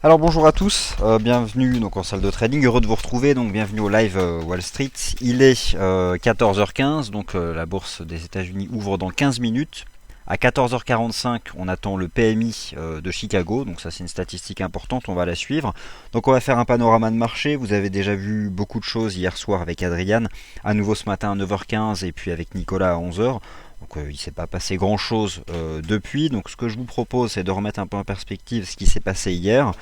Alors bonjour à tous, bienvenue donc en salle de trading, heureux de vous retrouver, donc bienvenue au live Wall Street. Il est 14h15, donc la bourse des États-Unis ouvre dans 15 minutes. À 14h45, on attend le PMI de Chicago, donc ça c'est une statistique importante, on va la suivre. Donc on va faire un panorama de marché, vous avez déjà vu beaucoup de choses hier soir avec Adrian, à nouveau ce matin à 9h15 et puis avec Nicolas à 11h. Donc il ne s'est pas passé grand chose depuis. Donc ce que je vous propose, c'est de remettre un peu en perspective ce qui s'est passé hier.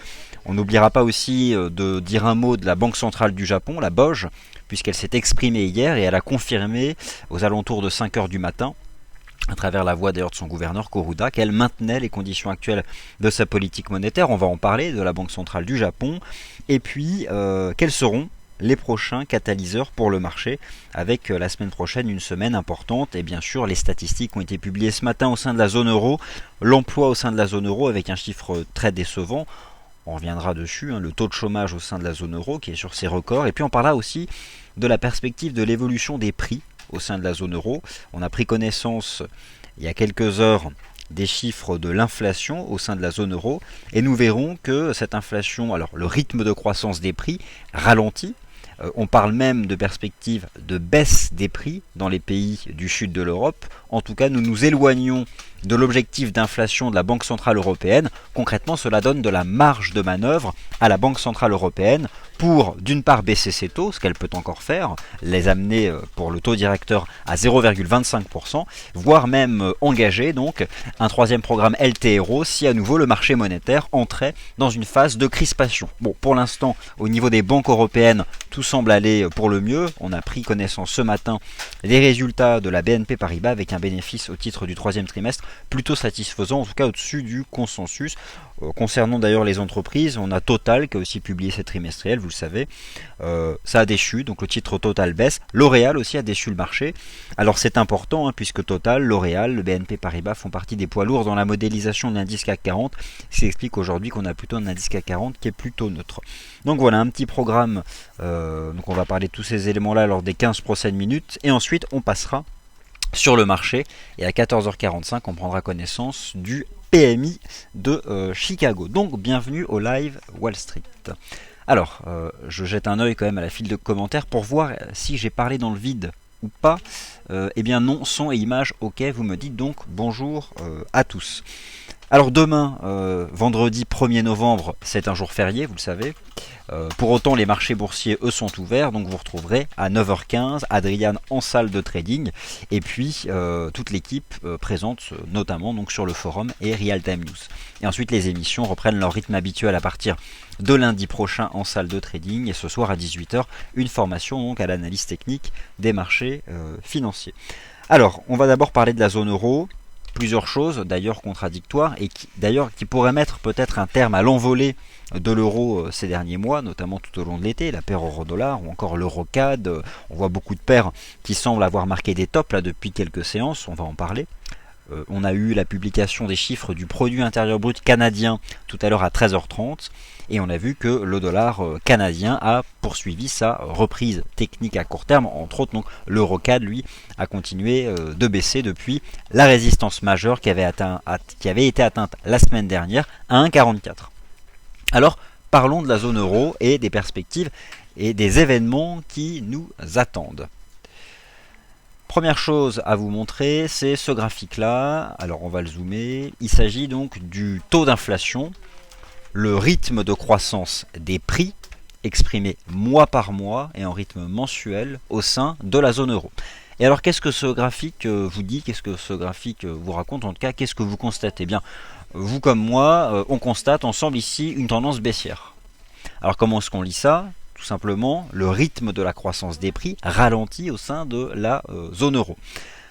On n'oubliera pas aussi de dire un mot de la Banque centrale du Japon, la BOJ, puisqu'elle s'est exprimée hier et elle a confirmé aux alentours de 5 heures du matin, à travers la voix d'ailleurs de son gouverneur Kuroda, qu'elle maintenait les conditions actuelles de sa politique monétaire. On va en parler de la Banque centrale du Japon. Et puis, quels seront les prochains catalyseurs pour le marché, avec la semaine prochaine une semaine importante, et bien sûr les statistiques ont été publiées ce matin au sein de la zone euro, l'emploi au sein de la zone euro avec un chiffre très décevant, on reviendra dessus, le taux de chômage au sein de la zone euro qui est sur ses records, et puis on parlera aussi de la perspective de l'évolution des prix au sein de la zone euro. On a pris connaissance il y a quelques heures des chiffres de l'inflation au sein de la zone euro, et nous verrons que cette inflation, alors le rythme de croissance des prix ralentit. On parle même de perspectives de baisse des prix dans les pays du sud de l'Europe. En tout cas, nous nous éloignons de l'objectif d'inflation de la Banque centrale européenne. Concrètement, cela donne de la marge de manœuvre à la Banque centrale européenne pour, d'une part, baisser ses taux, ce qu'elle peut encore faire, les amener pour le taux directeur à 0,25%, voire même engager donc un troisième programme LTRO si à nouveau le marché monétaire entrait dans une phase de crispation. Bon, pour l'instant, au niveau des banques européennes, tout semble aller pour le mieux. On a pris connaissance ce matin des résultats de la BNP Paribas avec un bénéfice au titre du troisième trimestre plutôt satisfaisant, en tout cas au-dessus du consensus. Concernant d'ailleurs les entreprises, on a Total qui a aussi publié ses trimestriels, vous le savez. Ça a déçu, donc le titre Total baisse. L'Oréal aussi a déçu le marché. Alors c'est important, puisque Total, l'Oréal, le BNP Paribas font partie des poids lourds dans la modélisation de l'indice CAC 40, ce qui explique aujourd'hui qu'on a plutôt un indice CAC 40 qui est plutôt neutre. Donc voilà, un petit programme, donc on va parler de tous ces éléments-là lors des 15 prochaines minutes, et ensuite on passera sur le marché, et à 14h45 on prendra connaissance du PMI de Chicago. Donc bienvenue au live Wall Street. Alors, je jette un œil quand même à la file de commentaires pour voir si j'ai parlé dans le vide ou pas. Eh bien non, son et image, ok, vous me dites donc bonjour à tous. Alors demain, vendredi 1er novembre, c'est un jour férié, vous le savez. Pour autant, les marchés boursiers, eux, sont ouverts, donc vous retrouverez à 9h15 Adrian en salle de trading, et puis toute l'équipe présente notamment donc sur le forum et Real Time News. Et ensuite, les émissions reprennent leur rythme habituel à partir de lundi prochain en salle de trading, et ce soir à 18h, une formation donc à l'analyse technique des marchés financiers. Alors, on va d'abord parler de la zone euro. Plusieurs choses d'ailleurs contradictoires et qui pourraient mettre peut-être un terme à l'envolée de l'euro ces derniers mois, notamment tout au long de l'été, la paire euro-dollar ou encore l'euro-CAD. On voit beaucoup de paires qui semblent avoir marqué des tops là depuis quelques séances, on va en parler. On a eu la publication des chiffres du produit intérieur brut canadien tout à l'heure à 13h30 et on a vu que le dollar canadien a poursuivi sa reprise technique à court terme, entre autres donc l'euro-CAD lui a continué de baisser depuis la résistance majeure qui avait été atteinte la semaine dernière à 1,44. Alors parlons de la zone euro et des perspectives et des événements qui nous attendent. Première chose à vous montrer, c'est ce graphique-là. Alors on va le zoomer. Il s'agit donc du taux d'inflation, le rythme de croissance des prix exprimé mois par mois et en rythme mensuel au sein de la zone euro. Et alors qu'est-ce que ce graphique vous dit? Qu'est-ce que ce graphique vous raconte? En tout cas, qu'est-ce que vous constatez? Eh bien, vous comme moi, on constate ensemble ici une tendance baissière. Alors comment est-ce qu'on lit ça? Tout simplement, le rythme de la croissance des prix ralentit au sein de la zone euro.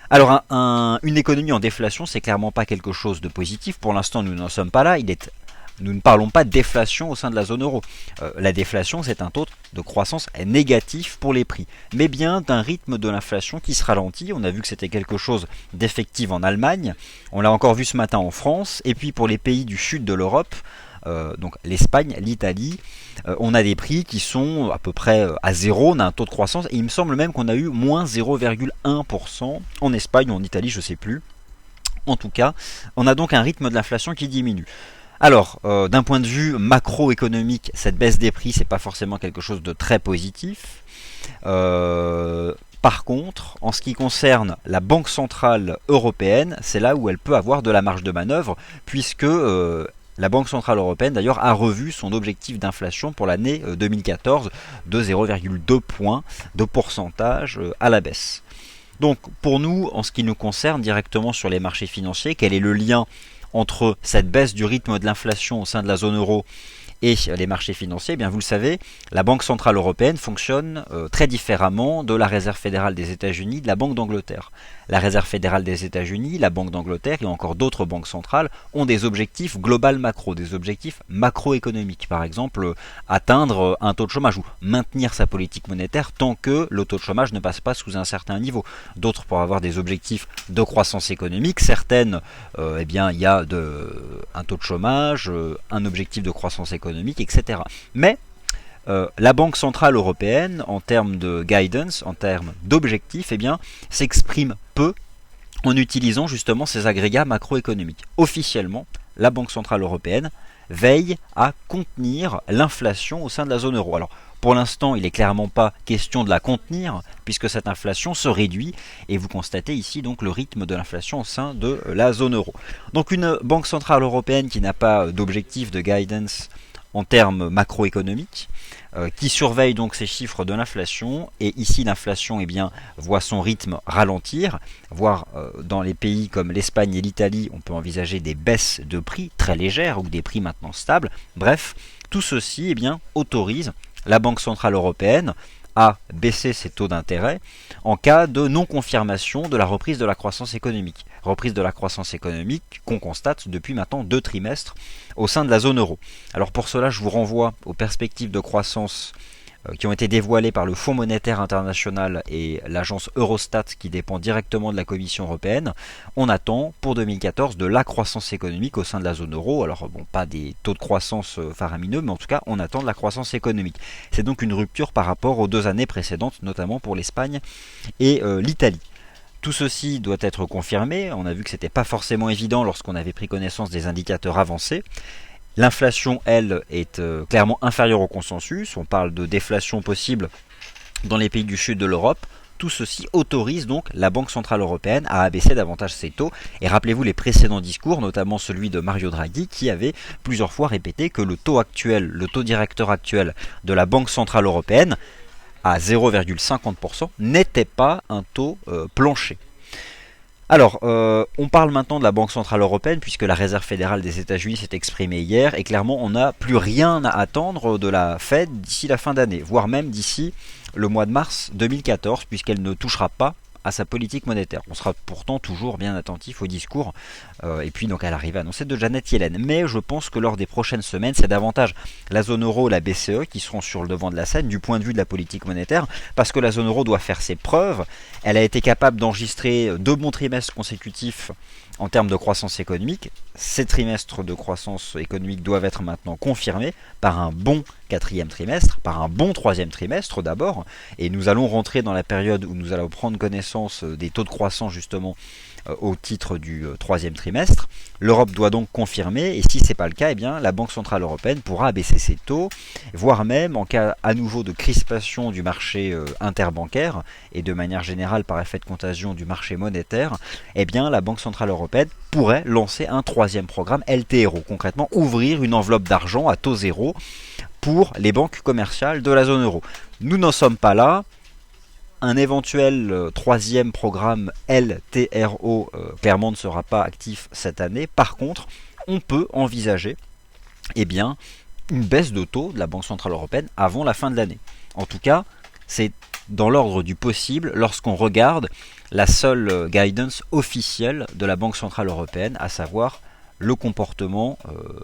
Alors, une économie en déflation, c'est clairement pas quelque chose de positif. Pour l'instant, nous n'en sommes pas là. Nous ne parlons pas de déflation au sein de la zone euro. La déflation, c'est un taux de croissance négatif pour les prix, mais bien d'un rythme de l'inflation qui se ralentit. On a vu que c'était quelque chose d'effectif en Allemagne. On l'a encore vu ce matin en France. Et puis pour les pays du sud de l'Europe, donc l'Espagne, l'Italie, on a des prix qui sont à peu près à zéro, on a un taux de croissance, et il me semble même qu'on a eu moins 0,1% en Espagne ou en Italie, je ne sais plus. En tout cas, on a donc un rythme de l'inflation qui diminue. Alors, d'un point de vue macroéconomique, cette baisse des prix, c'est pas forcément quelque chose de très positif. Par contre, en ce qui concerne la Banque Centrale Européenne, c'est là où elle peut avoir de la marge de manœuvre, puisque la Banque Centrale Européenne d'ailleurs a revu son objectif d'inflation pour l'année 2014 de 0,2 points de pourcentage à la baisse. Donc pour nous, en ce qui nous concerne directement sur les marchés financiers, quel est le lien entre cette baisse du rythme de l'inflation au sein de la zone euro et les marchés financiers? Eh bien, vous le savez, la Banque Centrale Européenne fonctionne très différemment de la Réserve Fédérale des États-Unis, de la Banque d'Angleterre. La Réserve Fédérale des États-Unis, la Banque d'Angleterre et encore d'autres banques centrales ont des objectifs global macro, des objectifs macroéconomiques. Par exemple, atteindre un taux de chômage ou maintenir sa politique monétaire tant que le taux de chômage ne passe pas sous un certain niveau. D'autres pour avoir des objectifs de croissance économique. Certaines, eh bien, il y a un taux de chômage, un objectif de croissance économique, etc. Mais la Banque Centrale Européenne, en termes de guidance, en termes d'objectifs, eh bien, s'exprime peu en utilisant justement ces agrégats macroéconomiques. Officiellement, la Banque Centrale Européenne veille à contenir l'inflation au sein de la zone euro. Alors, pour l'instant, il n'est clairement pas question de la contenir, puisque cette inflation se réduit, et vous constatez ici donc le rythme de l'inflation au sein de la zone euro. Donc une Banque Centrale Européenne qui n'a pas d'objectif de guidance en termes macroéconomiques, qui surveille donc ces chiffres de l'inflation, et ici l'inflation eh bien, voit son rythme ralentir, voire dans les pays comme l'Espagne et l'Italie, on peut envisager des baisses de prix très légères, ou des prix maintenant stables. Bref, tout ceci eh bien, autorise la Banque Centrale Européenne à baisser ses taux d'intérêt en cas de non-confirmation de la reprise de la croissance économique. Reprise de la croissance économique qu'on constate depuis maintenant 2 trimestres au sein de la zone euro. Alors pour cela, je vous renvoie aux perspectives de croissance qui ont été dévoilées par le Fonds monétaire international et l'agence Eurostat qui dépend directement de la Commission européenne. On attend pour 2014 de la croissance économique au sein de la zone euro. Alors bon, pas des taux de croissance faramineux, mais en tout cas on attend de la croissance économique. C'est donc une rupture par rapport aux 2 années précédentes, notamment pour l'Espagne et l'Italie. Tout ceci doit être confirmé. On a vu que ce n'était pas forcément évident lorsqu'on avait pris connaissance des indicateurs avancés. L'inflation, elle, est clairement inférieure au consensus. On parle de déflation possible dans les pays du sud de l'Europe. Tout ceci autorise donc la Banque Centrale Européenne à abaisser davantage ses taux. Et rappelez-vous les précédents discours, notamment celui de Mario Draghi, qui avait plusieurs fois répété que le taux actuel, le taux directeur actuel de la Banque Centrale Européenne, à 0,50%, n'était pas un taux plancher. Alors, on parle maintenant de la Banque Centrale Européenne, puisque la Réserve Fédérale des États-Unis s'est exprimée hier, et clairement on n'a plus rien à attendre de la Fed d'ici la fin d'année, voire même d'ici le mois de mars 2014, puisqu'elle ne touchera pas à sa politique monétaire. On sera pourtant toujours bien attentif au discours et puis donc à l'arrivée annoncée de Janet Yellen. Mais je pense que lors des prochaines semaines, c'est davantage la zone euro et la BCE qui seront sur le devant de la scène du point de vue de la politique monétaire, parce que la zone euro doit faire ses preuves. Elle a été capable d'enregistrer 2 bons trimestres consécutifs en termes de croissance économique. Ces trimestres de croissance économique doivent être maintenant confirmés par un bon 4e trimestre, par un bon 3e trimestre d'abord, et nous allons rentrer dans la période où nous allons prendre connaissance des taux de croissance justement au titre du 3e trimestre. L'Europe doit donc confirmer, et si ce n'est pas le cas, eh bien, la Banque Centrale Européenne pourra abaisser ses taux, voire même en cas à nouveau de crispation du marché interbancaire, et de manière générale par effet de contagion du marché monétaire, eh bien, la Banque Centrale Européenne pourrait lancer un 3e programme LTRO, concrètement ouvrir une enveloppe d'argent à taux zéro pour les banques commerciales de la zone euro. Nous n'en sommes pas là. Un éventuel 3e programme LTRO clairement ne sera pas actif cette année. Par contre, on peut envisager eh bien, une baisse de taux de la Banque Centrale Européenne avant la fin de l'année. En tout cas, c'est dans l'ordre du possible lorsqu'on regarde la seule guidance officielle de la Banque Centrale Européenne, à savoir le comportement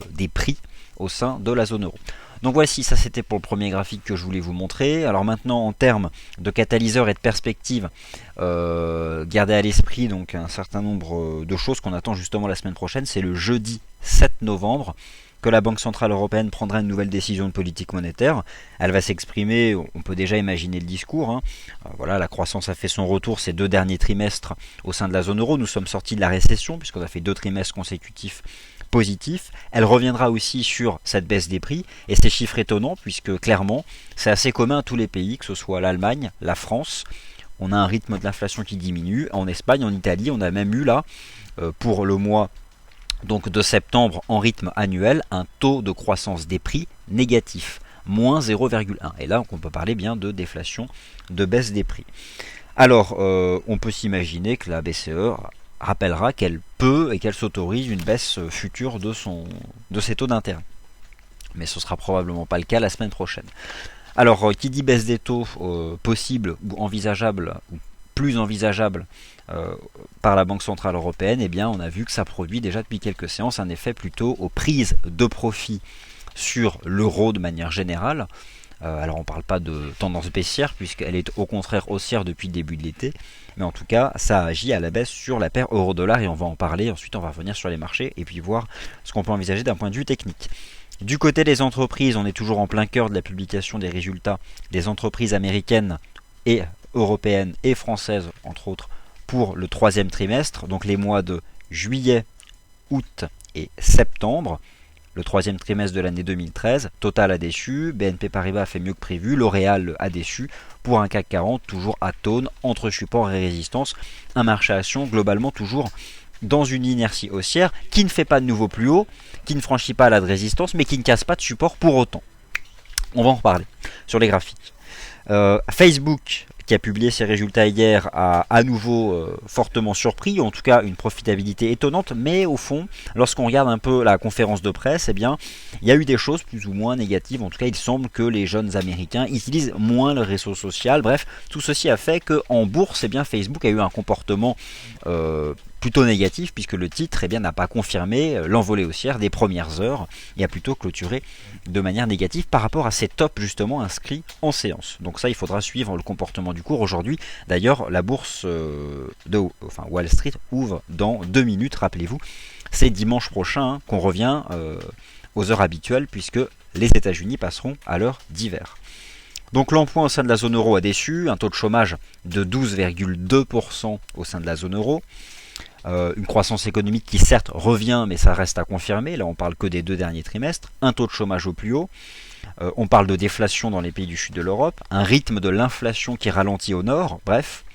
des prix au sein de la zone euro. Donc voici, ça c'était pour le premier graphique que je voulais vous montrer. Alors maintenant en termes de catalyseurs et de perspectives, gardez à l'esprit donc un certain nombre de choses qu'on attend justement la semaine prochaine. C'est le jeudi 7 novembre que la Banque Centrale Européenne prendra une nouvelle décision de politique monétaire. Elle va s'exprimer, on peut déjà imaginer le discours. Voilà, la croissance a fait son retour ces 2 derniers trimestres au sein de la zone euro. Nous sommes sortis de la récession puisqu'on a fait 2 trimestres consécutifs positif. Elle reviendra aussi sur cette baisse des prix, et ces chiffres étonnants, puisque clairement, c'est assez commun à tous les pays, que ce soit l'Allemagne, la France. On a un rythme de l'inflation qui diminue. En Espagne, en Italie, on a même eu là, pour le mois donc de septembre en rythme annuel, un taux de croissance des prix négatif, moins 0,1. Et là, on peut parler bien de déflation, de baisse des prix. Alors, on peut s'imaginer que la BCE rappellera qu'elle peut et qu'elle s'autorise une baisse future de ses taux d'intérêt. Mais ce sera probablement pas le cas la semaine prochaine. Alors, qui dit baisse des taux possible ou envisageable, ou plus envisageable par la Banque Centrale Européenne, eh bien, on a vu que ça produit déjà depuis quelques séances un effet plutôt aux prises de profit sur l'euro de manière générale. Alors on ne parle pas de tendance baissière puisqu'elle est au contraire haussière depuis le début de l'été, mais en tout cas ça agit à la baisse sur la paire euro-dollar et on va en parler, ensuite on va revenir sur les marchés et puis voir ce qu'on peut envisager d'un point de vue technique. Du côté des entreprises, on est toujours en plein cœur de la publication des résultats des entreprises américaines et européennes et françaises entre autres pour le troisième trimestre, donc les mois de juillet, août et septembre. Le troisième trimestre de l'année 2013, Total a déçu, BNP Paribas a fait mieux que prévu, L'Oréal a déçu, pour un CAC 40 toujours atone, entre support et résistance, un marché à action globalement toujours dans une inertie haussière qui ne fait pas de nouveau plus haut, qui ne franchit pas la de résistance, mais qui ne casse pas de support pour autant. On va en reparler sur les graphiques. Facebook, qui a publié ses résultats hier, a à nouveau fortement surpris, en tout cas une profitabilité étonnante, mais au fond, lorsqu'on regarde un peu la conférence de presse, eh bien, il y a eu des choses plus ou moins négatives. En tout cas, il semble que les jeunes Américains utilisent moins le réseau social. Bref, tout ceci a fait qu'en bourse, eh bien, Facebook a eu un comportement plutôt négatif, puisque le titre n'a pas confirmé l'envolée haussière des premières heures et a plutôt clôturé de manière négative par rapport à ces tops justement inscrits en séance. Donc ça, il faudra suivre le comportement du cours aujourd'hui. D'ailleurs, la bourse Wall Street ouvre dans 2 minutes, rappelez-vous. C'est dimanche prochain qu'on revient aux heures habituelles, puisque les États-Unis passeront à l'heure d'hiver. Donc l'emploi au sein de la zone euro a déçu, un taux de chômage de 12,2% au sein de la zone euro. Une croissance économique qui certes revient, mais ça reste à confirmer. Là, on parle que des 2 derniers trimestres. Un taux de chômage au plus haut. On parle de déflation dans les pays du sud de l'Europe. Un rythme de l'inflation qui ralentit au nord. Bref,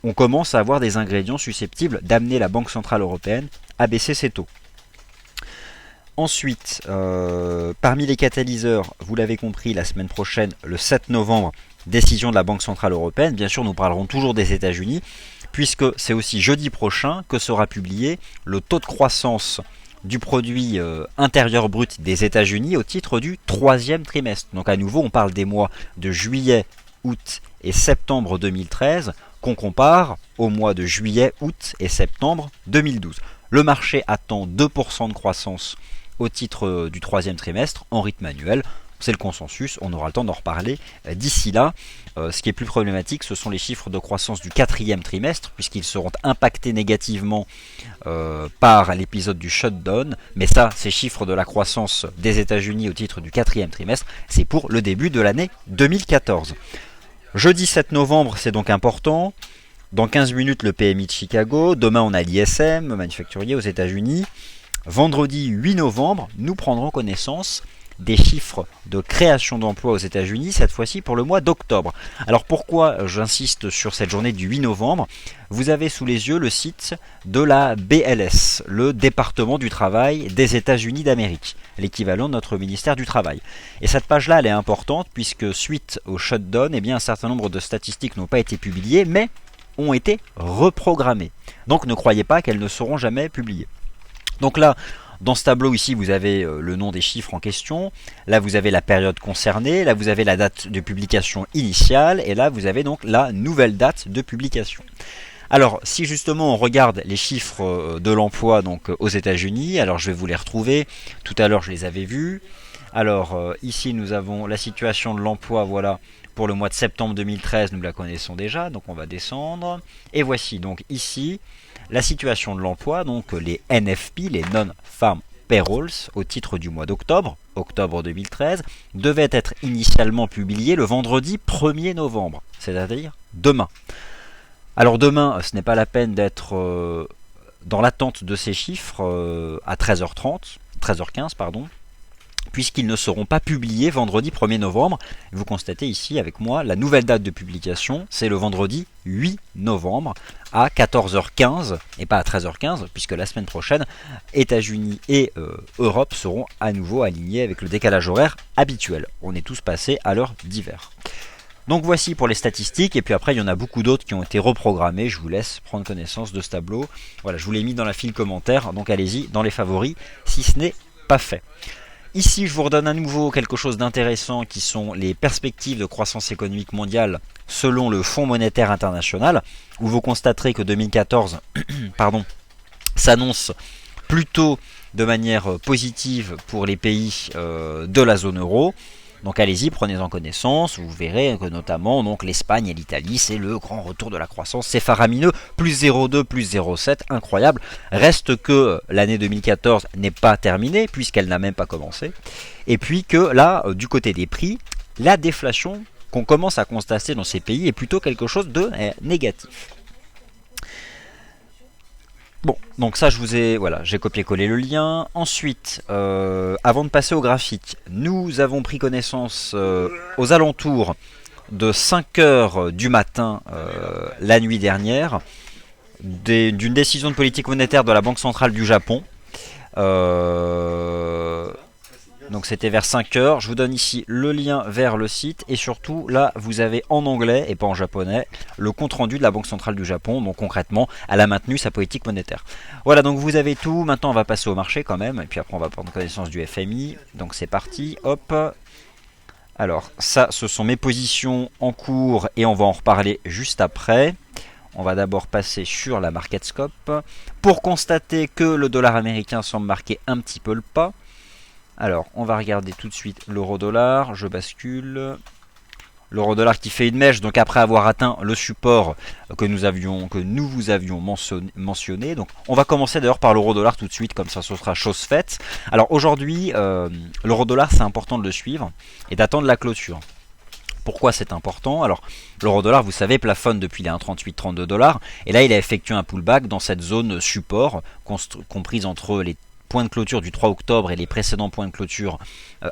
on commence à avoir des ingrédients susceptibles d'amener la Banque Centrale Européenne à baisser ses taux. Ensuite, parmi les catalyseurs, vous l'avez compris, la semaine prochaine, le 7 novembre, décision de la Banque Centrale Européenne. Bien sûr, nous parlerons toujours des États-Unis, puisque c'est aussi jeudi prochain que sera publié le taux de croissance du produit intérieur brut des États-Unis au titre du troisième trimestre. Donc à nouveau, on parle des mois de juillet, août et septembre 2013 qu'on compare aux mois de juillet, août et septembre 2012. Le marché attend 2% de croissance au titre du troisième trimestre en rythme annuel. C'est le consensus, on aura le temps d'en reparler d'ici là. Ce qui est plus problématique, ce sont les chiffres de croissance du quatrième trimestre, puisqu'ils seront impactés négativement par l'épisode du shutdown. Mais ça, ces chiffres de la croissance des États-Unis au titre du quatrième trimestre, c'est pour le début de l'année 2014. Jeudi 7 novembre, c'est donc important. Dans 15 minutes, le PMI de Chicago. Demain, on a l'ISM, manufacturier aux États-Unis. Vendredi 8 novembre, nous prendrons connaissance des chiffres de création d'emplois aux États-Unis, cette fois-ci pour le mois d'octobre. Alors pourquoi j'insiste sur cette journée du 8 novembre? Vous avez sous les yeux le site de la BLS, le département du travail des États-Unis d'Amérique, l'équivalent de notre ministère du Travail. Et cette page-là, elle est importante puisque suite au shutdown, eh bien, un certain nombre de statistiques n'ont pas été publiées, mais ont été reprogrammées. Donc ne croyez pas qu'elles ne seront jamais publiées. Donc là, dans ce tableau ici, vous avez le nom des chiffres en question. Là, vous avez la période concernée. Là, vous avez la date de publication initiale. Et là, vous avez donc la nouvelle date de publication. Alors, si justement on regarde les chiffres de l'emploi donc aux États-Unis, alors je vais vous les retrouver. Tout à l'heure, je les avais vus. Alors, ici, nous avons la situation de l'emploi, voilà. Pour le mois de septembre 2013, nous la connaissons déjà. Donc, on va descendre. Et voici donc ici la situation de l'emploi, donc les NFP, les Non-Farm Payrolls, au titre du mois d'octobre, octobre 2013, devaient être initialement publiés le vendredi 1er novembre, c'est-à-dire demain. Alors demain, ce n'est pas la peine d'être dans l'attente de ces chiffres à 13h30, 13h15 pardon, puisqu'ils ne seront pas publiés vendredi 1er novembre. Vous constatez ici avec moi la nouvelle date de publication, c'est le vendredi 8 novembre à 14h15 et pas à 13h15, puisque la semaine prochaine, États-Unis et Europe seront à nouveau alignés avec le décalage horaire habituel. On est tous passés à l'heure d'hiver. Donc voici pour les statistiques, et puis après il y en a beaucoup d'autres qui ont été reprogrammés. Je vous laisse prendre connaissance de ce tableau. Voilà, je vous l'ai mis dans la file commentaire, donc allez-y dans les favoris si ce n'est pas fait. Ici, je vous redonne à nouveau quelque chose d'intéressant qui sont les perspectives de croissance économique mondiale selon le Fonds monétaire international, où vous constaterez que 2014 s'annonce plutôt de manière positive pour les pays de la zone euro. Donc allez-y, prenez-en connaissance, vous verrez que notamment donc l'Espagne et l'Italie, c'est le grand retour de la croissance, c'est faramineux, plus 0,2, plus 0,7, incroyable. Reste que l'année 2014 n'est pas terminée, puisqu'elle n'a même pas commencé, et puis que là, du côté des prix, la déflation qu'on commence à constater dans ces pays est plutôt quelque chose de négatif. Bon, donc ça je vous ai, voilà, j'ai copié-collé le lien. Ensuite, avant de passer au graphique, nous avons pris connaissance aux alentours de 5 heures du matin la nuit dernière d'une décision de politique monétaire de la Banque centrale du Japon. Donc c'était vers 5 heures. Je vous donne ici le lien vers le site. Et surtout, là, vous avez en anglais et pas en japonais le compte-rendu de la Banque centrale du Japon. Donc concrètement, elle a maintenu sa politique monétaire. Voilà, donc vous avez tout. Maintenant, on va passer au marché quand même. Et puis après, on va prendre connaissance du FMI. Donc c'est parti. Hop. Alors, ça, ce sont mes positions en cours. Et on va en reparler juste après. On va d'abord passer sur la MarketScope pour constater que le dollar américain semble marquer un petit peu le pas. Alors, on va regarder tout de suite l'euro-dollar. Je bascule. L'euro-dollar qui fait une mèche, donc après avoir atteint le support que nous vous avions mentionné. Donc, on va commencer d'ailleurs par l'euro-dollar tout de suite, comme ça, ce sera chose faite. Alors, aujourd'hui, l'euro-dollar, c'est important de le suivre et d'attendre la clôture. Pourquoi c'est important? Alors, l'euro-dollar, vous savez, plafonne depuis les 1,38-32 $. Et là, il a effectué un pullback dans cette zone support, comprise entre les points de clôture du 3 octobre et les précédents points de clôture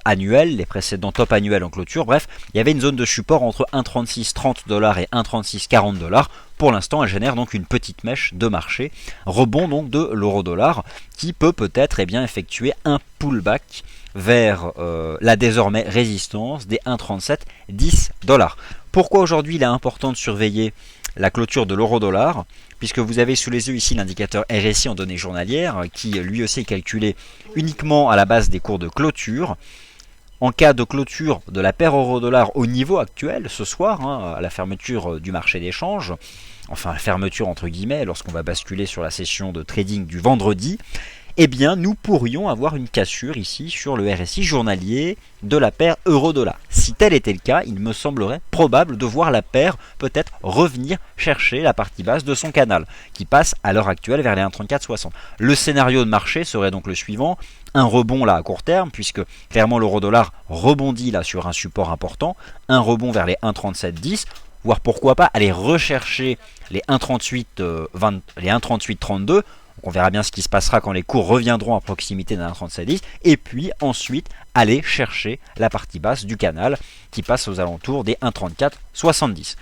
annuels, les précédents top annuels en clôture. Bref, il y avait une zone de support entre 1,3630 $ et 1,3640 $. Pour l'instant, elle génère donc une petite mèche de marché. Rebond donc de l'euro-dollar qui peut-être effectuer un pullback vers la désormais résistance des 1,3710 $. Pourquoi aujourd'hui il est important de surveiller la clôture de l'euro-dollar, puisque vous avez sous les yeux ici l'indicateur RSI en données journalières, qui lui aussi est calculé uniquement à la base des cours de clôture. En cas de clôture de la paire euro-dollar au niveau actuel, ce soir, à la fermeture du marché d'échange, enfin la fermeture entre guillemets, lorsqu'on va basculer sur la session de trading du vendredi, eh bien nous pourrions avoir une cassure ici sur le RSI journalier de la paire euro-dollar. Si tel était le cas, il me semblerait probable de voir la paire peut-être revenir chercher la partie basse de son canal, qui passe à l'heure actuelle vers les 1,3460. Le scénario de marché serait donc le suivant, un rebond là à court terme, puisque clairement l'euro-dollar rebondit là sur un support important, un rebond vers les 1,3710, voire pourquoi pas aller rechercher les 1,3832. Donc on verra bien ce qui se passera quand les cours reviendront à proximité d'un 1,3710. Et puis ensuite aller chercher la partie basse du canal qui passe aux alentours des 1,3470.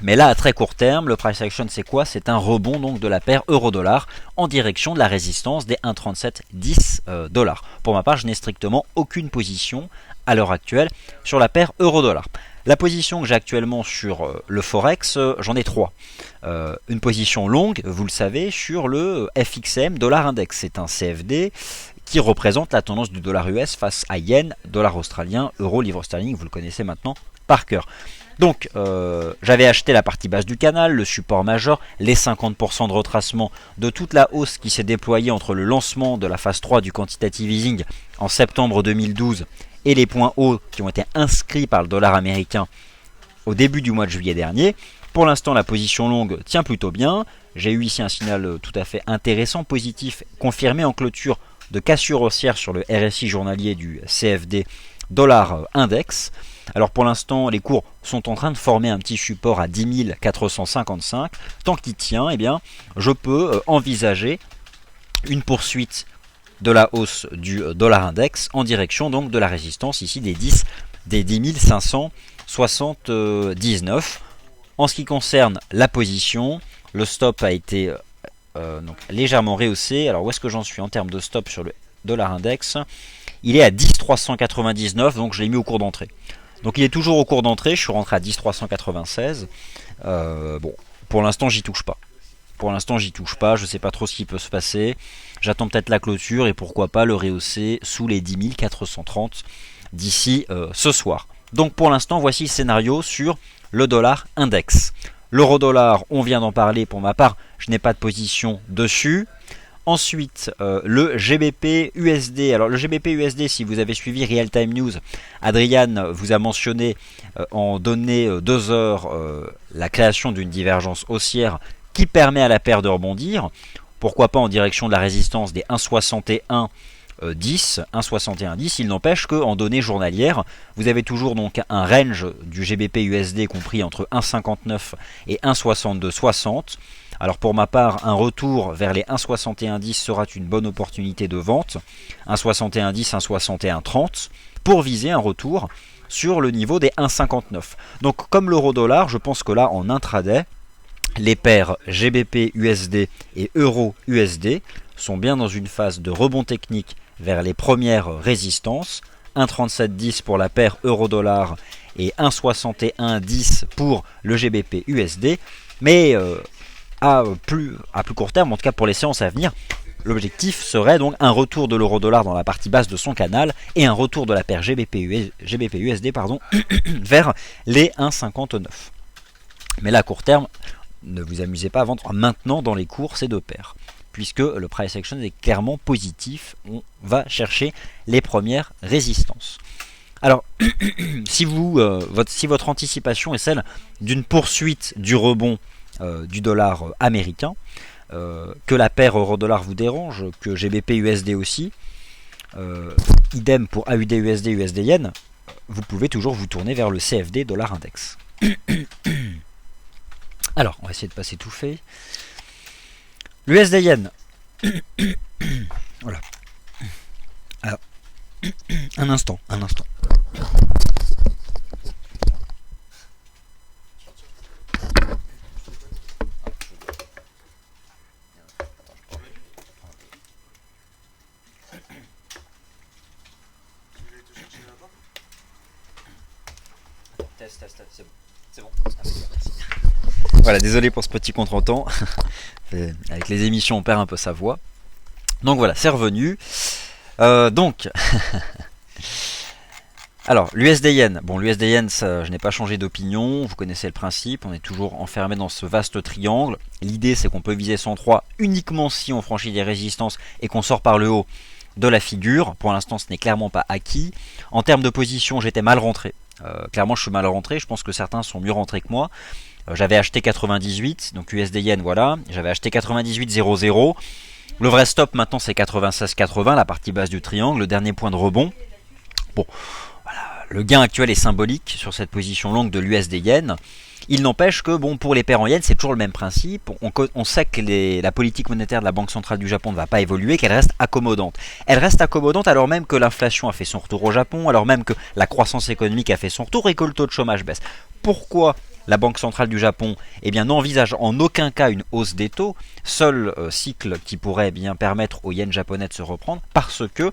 Mais là à très court terme, le price action c'est quoi? C'est un rebond donc de la paire euro-dollar en direction de la résistance des 1,3710 $. Pour ma part, je n'ai strictement aucune position à l'heure actuelle sur la paire euro-dollar. La position que j'ai actuellement sur le Forex, j'en ai trois. Une position longue, vous le savez, sur le FXM Dollar Index. C'est un CFD qui représente la tendance du dollar US face à yen, dollar australien, euro, livre sterling. Vous le connaissez maintenant par cœur. Donc, j'avais acheté la partie basse du canal, le support majeur, les 50% de retracement de toute la hausse qui s'est déployée entre le lancement de la phase 3 du quantitative easing en septembre 2012 et les points hauts qui ont été inscrits par le dollar américain au début du mois de juillet dernier. Pour l'instant, la position longue tient plutôt bien. J'ai eu ici un signal tout à fait intéressant, positif, confirmé en clôture de cassure haussière sur le RSI journalier du CFD dollar index. Alors pour l'instant, les cours sont en train de former un petit support à 10 455. Tant qu'il tient, eh bien, je peux envisager une poursuite de la hausse du dollar index en direction donc de la résistance ici des 10 579. En ce qui concerne la position, le stop a été donc légèrement rehaussé. Alors où est-ce que j'en suis en termes de stop sur le dollar index? Il est à 10 399, donc je l'ai mis au cours d'entrée. Donc il est toujours au cours d'entrée, je suis rentré à 10 396. Bon, pour l'instant j'y touche pas. Pour l'instant j'y touche pas, je sais pas trop ce qui peut se passer. J'attends peut-être la clôture et pourquoi pas le rehausser sous les 10 430 d'ici ce soir. Donc pour l'instant voici le scénario sur le dollar index. L'euro-dollar, on vient d'en parler, pour ma part je n'ai pas de position dessus. Ensuite, le GBP USD. Alors le GBP USD, si vous avez suivi Real Time News, Adrian vous a mentionné en données 2 heures la création d'une divergence haussière qui permet à la paire de rebondir. Pourquoi pas en direction de la résistance des 1,61 10, 1,61 10. Il n'empêche qu'en données journalières, vous avez toujours donc un range du GBP USD compris entre 1,59 et 1,62 60. Alors pour ma part, un retour vers les 1,6110 sera une bonne opportunité de vente. 1,6110, 1,6130 pour viser un retour sur le niveau des 1,59. Donc comme l'euro-dollar, je pense que là en intraday, les paires GBP USD et Euro USD sont bien dans une phase de rebond technique vers les premières résistances. 1,3710 pour la paire euro-dollar et 1,6110 pour le GBP USD. Mais à plus court terme, en tout cas pour les séances à venir, l'objectif serait donc un retour de l'euro-dollar dans la partie basse de son canal et un retour de la paire GBP USD vers les 1,59. Mais là à court terme, ne vous amusez pas à vendre maintenant dans les cours ces deux paires, puisque le price action est clairement positif. On va chercher les premières résistances. Alors, si votre anticipation est celle d'une poursuite du rebond du dollar américain, que la paire euro-dollar vous dérange, que GBP USD aussi, idem pour AUD USD USD Yen, vous pouvez toujours vous tourner vers le CFD dollar index. Alors, on va essayer de pas s'étouffer. L'USD Yen. Voilà. Alors, un instant. Test, c'est bon. Voilà, désolé pour ce petit contretemps. Avec les émissions, on perd un peu sa voix. Donc voilà, c'est revenu. Alors, l'USD Yen. Bon, l'USD Yen, je n'ai pas changé d'opinion. Vous connaissez le principe. On est toujours enfermé dans ce vaste triangle. L'idée, c'est qu'on peut viser 103 uniquement si on franchit des résistances et qu'on sort par le haut de la figure. Pour l'instant, ce n'est clairement pas acquis. En termes de position, j'étais mal rentré. Clairement, je suis mal rentré. Je pense que certains sont mieux rentrés que moi. J'avais acheté 98, donc USD Yen, voilà. J'avais acheté 98,00. Le vrai stop maintenant c'est 96,80, la partie basse du triangle, le dernier point de rebond. Bon, voilà, le gain actuel est symbolique sur cette position longue de l'USD Yen. Il n'empêche que bon, pour les paires en Yen, c'est toujours le même principe. On sait que la politique monétaire de la Banque Centrale du Japon ne va pas évoluer, qu'elle reste accommodante. Elle reste accommodante alors même que l'inflation a fait son retour au Japon, alors même que la croissance économique a fait son retour et que le taux de chômage baisse. Pourquoi la Banque Centrale du Japon n'envisage en aucun cas une hausse des taux, seul cycle qui pourrait bien permettre au yen japonais de se reprendre, parce que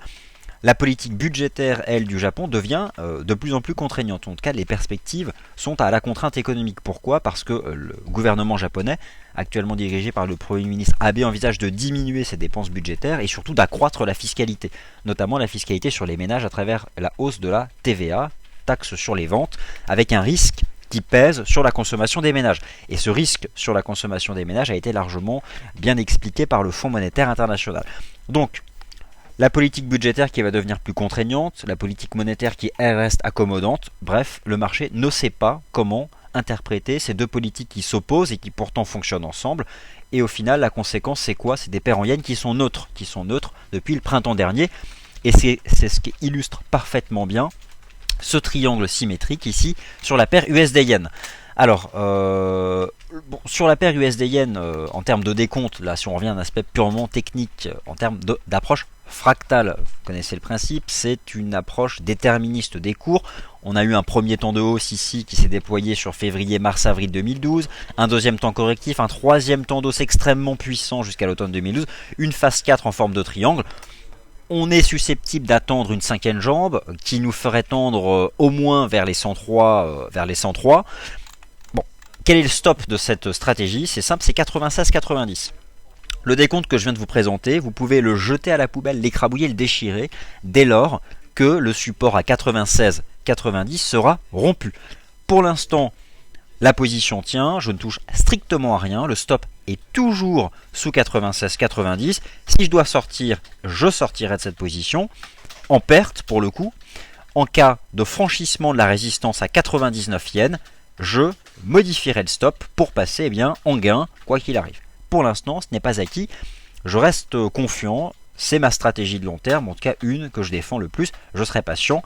la politique budgétaire, elle, du Japon devient de plus en plus contraignante. En tout cas, les perspectives sont à la contrainte économique. Pourquoi ? Parce que le gouvernement japonais, actuellement dirigé par le Premier ministre Abe, envisage de diminuer ses dépenses budgétaires et surtout d'accroître la fiscalité, notamment la fiscalité sur les ménages à travers la hausse de la TVA, taxe sur les ventes, avec un risque qui pèse sur la consommation des ménages. Et ce risque sur la consommation des ménages a été largement bien expliqué par le Fonds monétaire international. Donc, la politique budgétaire qui va devenir plus contraignante, la politique monétaire qui reste accommodante, bref, le marché ne sait pas comment interpréter ces deux politiques qui s'opposent et qui pourtant fonctionnent ensemble. Et au final, la conséquence, c'est quoi ? C'est des paires en yens qui sont neutres depuis le printemps dernier. Et c'est ce qui illustre parfaitement bien ce triangle symétrique ici sur la paire USD-Yen. Alors, bon, sur la paire USD-Yen, en termes de décompte, là si on revient à un aspect purement technique, en termes d'approche fractale, vous connaissez le principe, c'est une approche déterministe des cours. On a eu un premier temps de hausse ici qui s'est déployé sur février, mars, avril 2012, un deuxième temps correctif, un troisième temps d'hausse extrêmement puissant jusqu'à l'automne 2012, une phase 4 en forme de triangle. On est susceptible d'attendre une cinquième jambe qui nous ferait tendre au moins vers les 103. Bon, quel est le stop de cette stratégie? C'est simple, c'est 96,90. Le décompte que je viens de vous présenter, vous pouvez le jeter à la poubelle, l'écrabouiller, le déchirer, dès lors que le support à 96,90 sera rompu. Pour l'instant, la position tient, je ne touche strictement à rien, le stop est toujours sous 96,90. Si je dois sortir, je sortirai de cette position, en perte pour le coup. En cas de franchissement de la résistance à 99 yens, je modifierai le stop pour passer en gain, quoi qu'il arrive. Pour l'instant, ce n'est pas acquis, je reste confiant, c'est ma stratégie de long terme, en tout cas une que je défends le plus, je serai patient.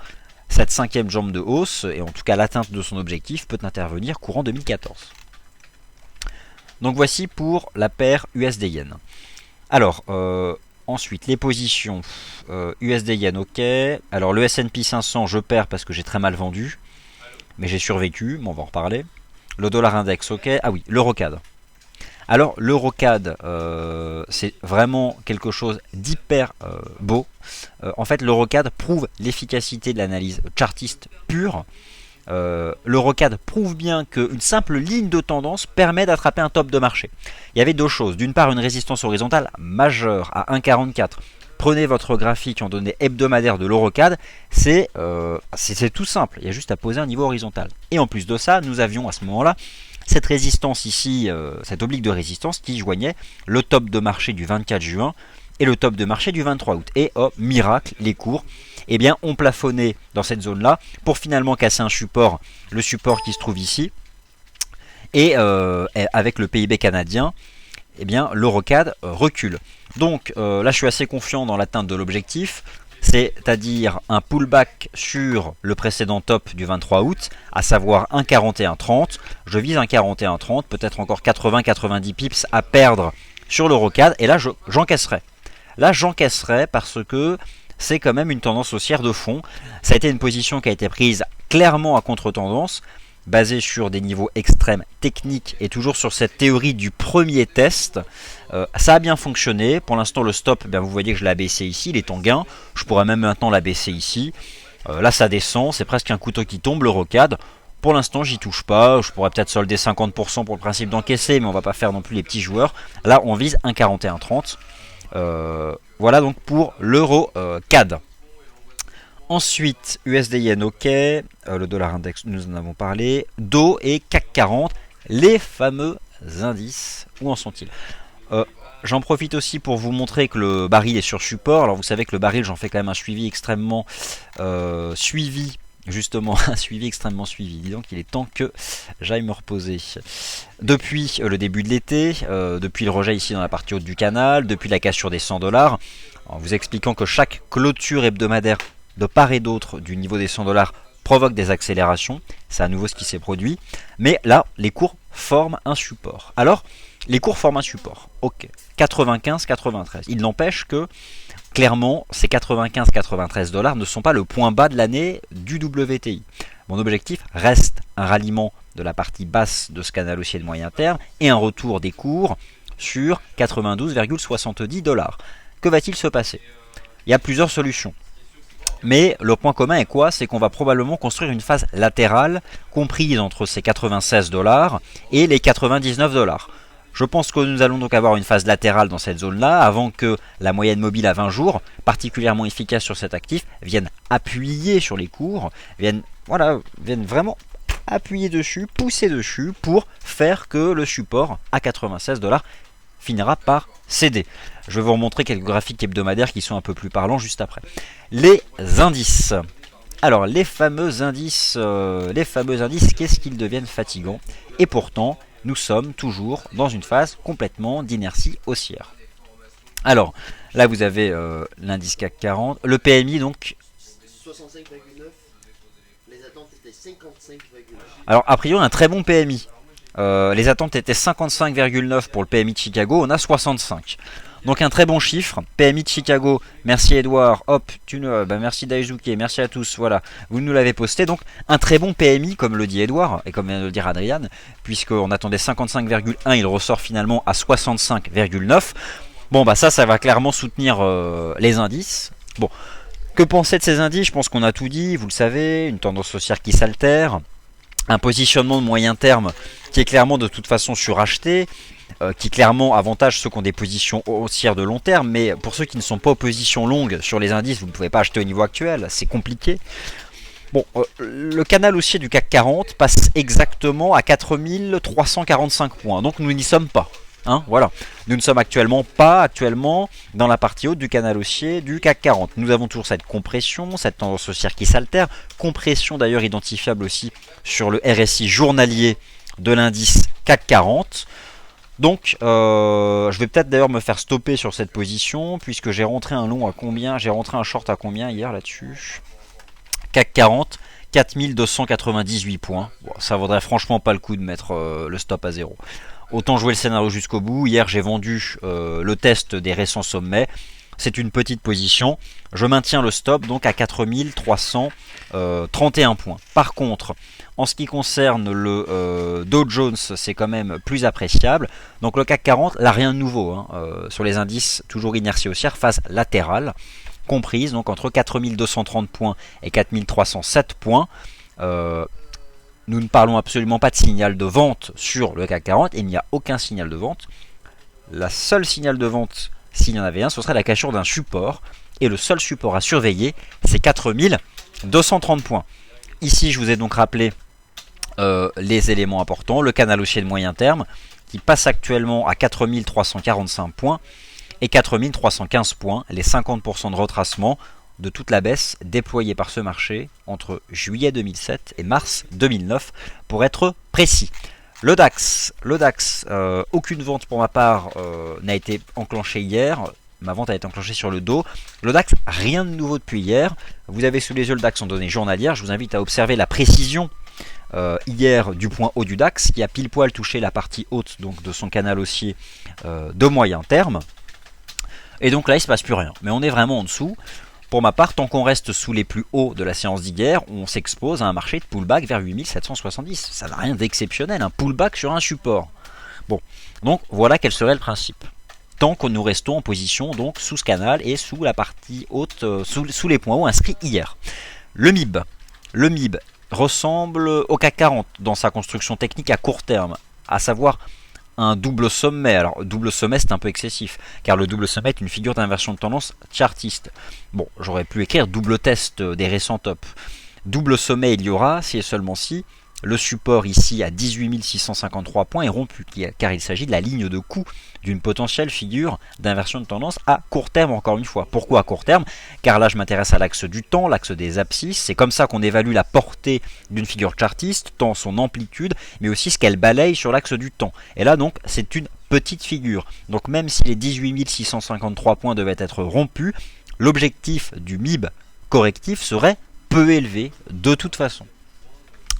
Cette cinquième jambe de hausse, et en tout cas l'atteinte de son objectif, peut intervenir courant 2014. Donc voici pour la paire USD-Yen. Alors, ensuite, les positions. USD-Yen, ok. Alors le S&P 500, je perds parce que j'ai très mal vendu. Mais j'ai survécu, mais on va en reparler. Le dollar index, ok. Ah oui, l'eurocad. Alors l'eurocad, c'est vraiment quelque chose d'hyper beau. En fait, l'eurocad prouve l'efficacité de l'analyse chartiste pure. L'eurocad prouve bien qu'une simple ligne de tendance permet d'attraper un top de marché. Il y avait deux choses. D'une part, une résistance horizontale majeure à 1,44. Prenez votre graphique en données hebdomadaires de l'eurocad, c'est tout simple. Il y a juste à poser un niveau horizontal. Et en plus de ça, nous avions à ce moment-là cette résistance ici, cette oblique de résistance qui joignait le top de marché du 24 juin et le top de marché du 23 août. Et oh, miracle, les cours ont plafonné dans cette zone-là pour finalement casser un support, le support qui se trouve ici. Et avec le PIB canadien, l'eurocad recule. Donc là, je suis assez confiant dans l'atteinte de l'objectif, c'est-à-dire un pullback sur le précédent top du 23 août, à savoir 1,4130. Je vise 1,4130, peut-être encore 80-90 pips à perdre sur l'eurocad, et là, j'encaisserai. Là, j'encaisserai parce que c'est quand même une tendance haussière de fond. Ça a été une position qui a été prise clairement à contre-tendance, basée sur des niveaux extrêmes techniques et toujours sur cette théorie du premier test. Ça a bien fonctionné. Pour l'instant, le stop, vous voyez que je l'ai abaissé ici, il est en gain. Je pourrais même maintenant l'abaisser ici. Là, ça descend, c'est presque un couteau qui tombe, l'eurocad. Pour l'instant, j'y touche pas. Je pourrais peut-être solder 50% pour le principe d'encaisser, mais on va pas faire non plus les petits joueurs. Là, on vise 1,4130. Voilà donc pour l'eurocad. Ensuite, USD-Yen, ok. Le dollar index, nous en avons parlé. DO et CAC 40, les fameux indices. Où en sont-ils? J'en profite aussi pour vous montrer que le baril est sur support. Alors vous savez que le baril, j'en fais quand même un suivi extrêmement suivi. Justement, un suivi extrêmement suivi. Dis donc, il est temps que j'aille me reposer. Depuis le début de l'été, depuis le rejet ici dans la partie haute du canal, depuis la cassure des 100 $, en vous expliquant que chaque clôture hebdomadaire de part et d'autre du niveau des 100 $ provoque des accélérations. C'est à nouveau ce qui s'est produit. Mais là, les cours forment un support. Alors, les cours forment un support. Ok. 95-93. Il n'empêche que, clairement, ces 95-93 $ ne sont pas le point bas de l'année du WTI. Mon objectif reste un ralliement de la partie basse de ce canal haussier de moyen terme et un retour des cours sur 92,70 $. Que va-t-il se passer? Il y a plusieurs solutions. Mais le point commun est quoi? C'est qu'on va probablement construire une phase latérale comprise entre ces 96 $ et les 99 $. Je pense que nous allons donc avoir une phase latérale dans cette zone-là avant que la moyenne mobile à 20 jours, particulièrement efficace sur cet actif, vienne appuyer sur les cours, vienne vraiment appuyer dessus, pousser dessus pour faire que le support à 96 $ finira par céder. Je vais vous remontrer quelques graphiques hebdomadaires qui sont un peu plus parlants juste après. Les indices. Alors, les fameux indices, qu'est-ce qu'ils deviennent fatigants? Et pourtant, nous sommes toujours dans une phase complètement d'inertie haussière. Alors, là vous avez l'indice CAC 40, le PMI donc 65,9. Alors, a priori, un très bon PMI. Les attentes étaient 55,9 pour le PMI de Chicago, on a 65. Donc un très bon chiffre. PMI de Chicago, merci Edouard, hop, merci Daisuke, merci à tous, voilà, vous nous l'avez posté. Donc un très bon PMI, comme le dit Edouard, et comme vient de le dire Adrian, puisqu'on attendait 55,1, il ressort finalement à 65,9. Bon bah ça va clairement soutenir les indices. Bon, que penser de ces indices? Je pense qu'on a tout dit, vous le savez, une tendance haussière qui s'altère, un positionnement de moyen terme qui est clairement de toute façon suracheté, qui clairement avantage ceux qui ont des positions haussières de long terme, mais pour ceux qui ne sont pas aux positions longues sur les indices, vous ne pouvez pas acheter au niveau actuel, c'est compliqué. Bon, le canal haussier du CAC 40 passe exactement à 4345 points, donc nous n'y sommes pas. Hein, voilà. Nous ne sommes pas dans la partie haute du canal haussier du CAC 40. Nous avons toujours cette compression, cette tendance haussière qui s'altère. Compression d'ailleurs identifiable aussi sur le RSI journalier de l'indice CAC 40. Donc je vais peut-être d'ailleurs me faire stopper sur cette position puisque j'ai rentré un long à combien? J'ai rentré un short à combien hier là-dessus? CAC 40, 4298 points. Bon, ça vaudrait franchement pas le coup de mettre le stop à zéro. Autant jouer le scénario jusqu'au bout. Hier j'ai vendu le test des récents sommets. C'est une petite position. Je maintiens le stop donc à 4331 points. Par contre, en ce qui concerne le Dow Jones, c'est quand même plus appréciable. Donc le CAC 40, là rien de nouveau. Hein. Sur les indices, toujours inertie haussière, phase latérale, comprise donc entre 4230 points et 4307 points. Nous ne parlons absolument pas de signal de vente sur le CAC 40. Il n'y a aucun signal de vente. La seule signal de vente, s'il y en avait un, ce serait la cassure d'un support. Et le seul support à surveiller, c'est 4230 points. Ici, je vous ai donc rappelé les éléments importants. Le canal haussier de moyen terme, qui passe actuellement à 4345 points et 4315 points. Les 50% de retracement de toute la baisse déployée par ce marché entre juillet 2007 et mars 2009, pour être précis. Le DAX, aucune vente pour ma part n'a été enclenchée hier. Ma vente a été enclenchée sur le dos. Le DAX, rien de nouveau depuis hier. Vous avez sous les yeux le DAX en données journalières. Je vous invite à observer la précision hier du point haut du DAX, qui a pile poil touché la partie haute donc, de son canal haussier de moyen terme. Et donc là, il ne se passe plus rien. Mais on est vraiment en dessous. Pour ma part, tant qu'on reste sous les plus hauts de la séance d'hier, on s'expose à un marché de pullback vers 8770. Ça n'a rien d'exceptionnel, un pullback sur un support. Bon, donc voilà quel serait le principe. Tant que nous restons en position donc sous ce canal et sous la partie haute, sous les points hauts inscrits hier. Le MIB ressemble au CAC 40 dans sa construction technique à court terme, à savoir un double sommet. Alors double sommet c'est un peu excessif, car le double sommet est une figure d'inversion de tendance chartiste. Bon, j'aurais pu écrire double test des récents tops. Double sommet il y aura si et seulement si le support ici à 18 653 points est rompu, car il s'agit de la ligne de coup d'une potentielle figure d'inversion de tendance à court terme, encore une fois. Pourquoi à court terme? Car là je m'intéresse à l'axe du temps, l'axe des abscisses. C'est comme ça qu'on évalue la portée d'une figure chartiste, tant son amplitude, mais aussi ce qu'elle balaye sur l'axe du temps. Et là donc c'est une petite figure. Donc même si les 18 653 points devaient être rompus, l'objectif du MIB correctif serait peu élevé de toute façon.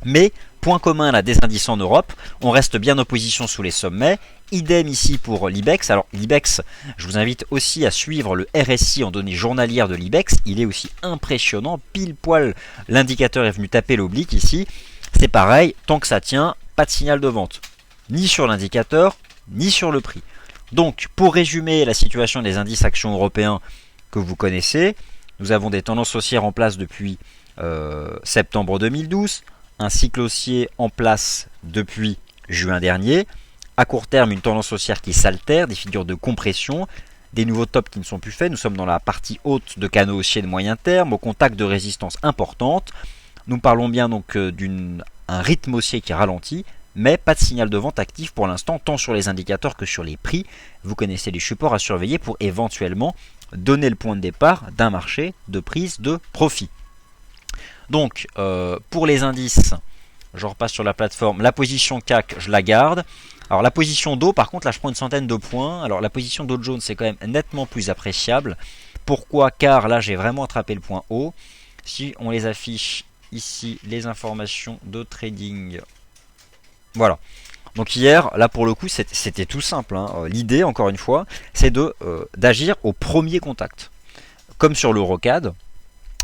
Mais, point commun là des indices en Europe, on reste bien en position sous les sommets. Idem ici pour l'IBEX. Alors l'IBEX, je vous invite aussi à suivre le RSI en données journalières de l'IBEX. Il est aussi impressionnant, pile poil l'indicateur est venu taper l'oblique ici. C'est pareil, tant que ça tient, pas de signal de vente. Ni sur l'indicateur, ni sur le prix. Donc pour résumer la situation des indices actions européens que vous connaissez, nous avons des tendances haussières en place depuis septembre 2012. Un cycle haussier en place depuis juin dernier. À court terme, une tendance haussière qui s'altère, des figures de compression, des nouveaux tops qui ne sont plus faits. Nous sommes dans la partie haute de canaux haussiers de moyen terme, au contact de résistance importante. Nous parlons bien donc d'un rythme haussier qui ralentit, mais pas de signal de vente actif pour l'instant, tant sur les indicateurs que sur les prix. Vous connaissez les supports à surveiller pour éventuellement donner le point de départ d'un marché de prise de profit. Donc, pour les indices, je repasse sur la plateforme. La position CAC, je la garde. Alors, la position Dow, par contre, là, je prends une centaine de points. Alors, la position Dow Jones, c'est quand même nettement plus appréciable. Pourquoi? Car là, j'ai vraiment attrapé le point haut. Si on les affiche ici les informations de trading. Voilà. Donc hier, là pour le coup, c'était tout simple. Hein. L'idée, encore une fois, c'est d'agir au premier contact. Comme sur l'Eurocad,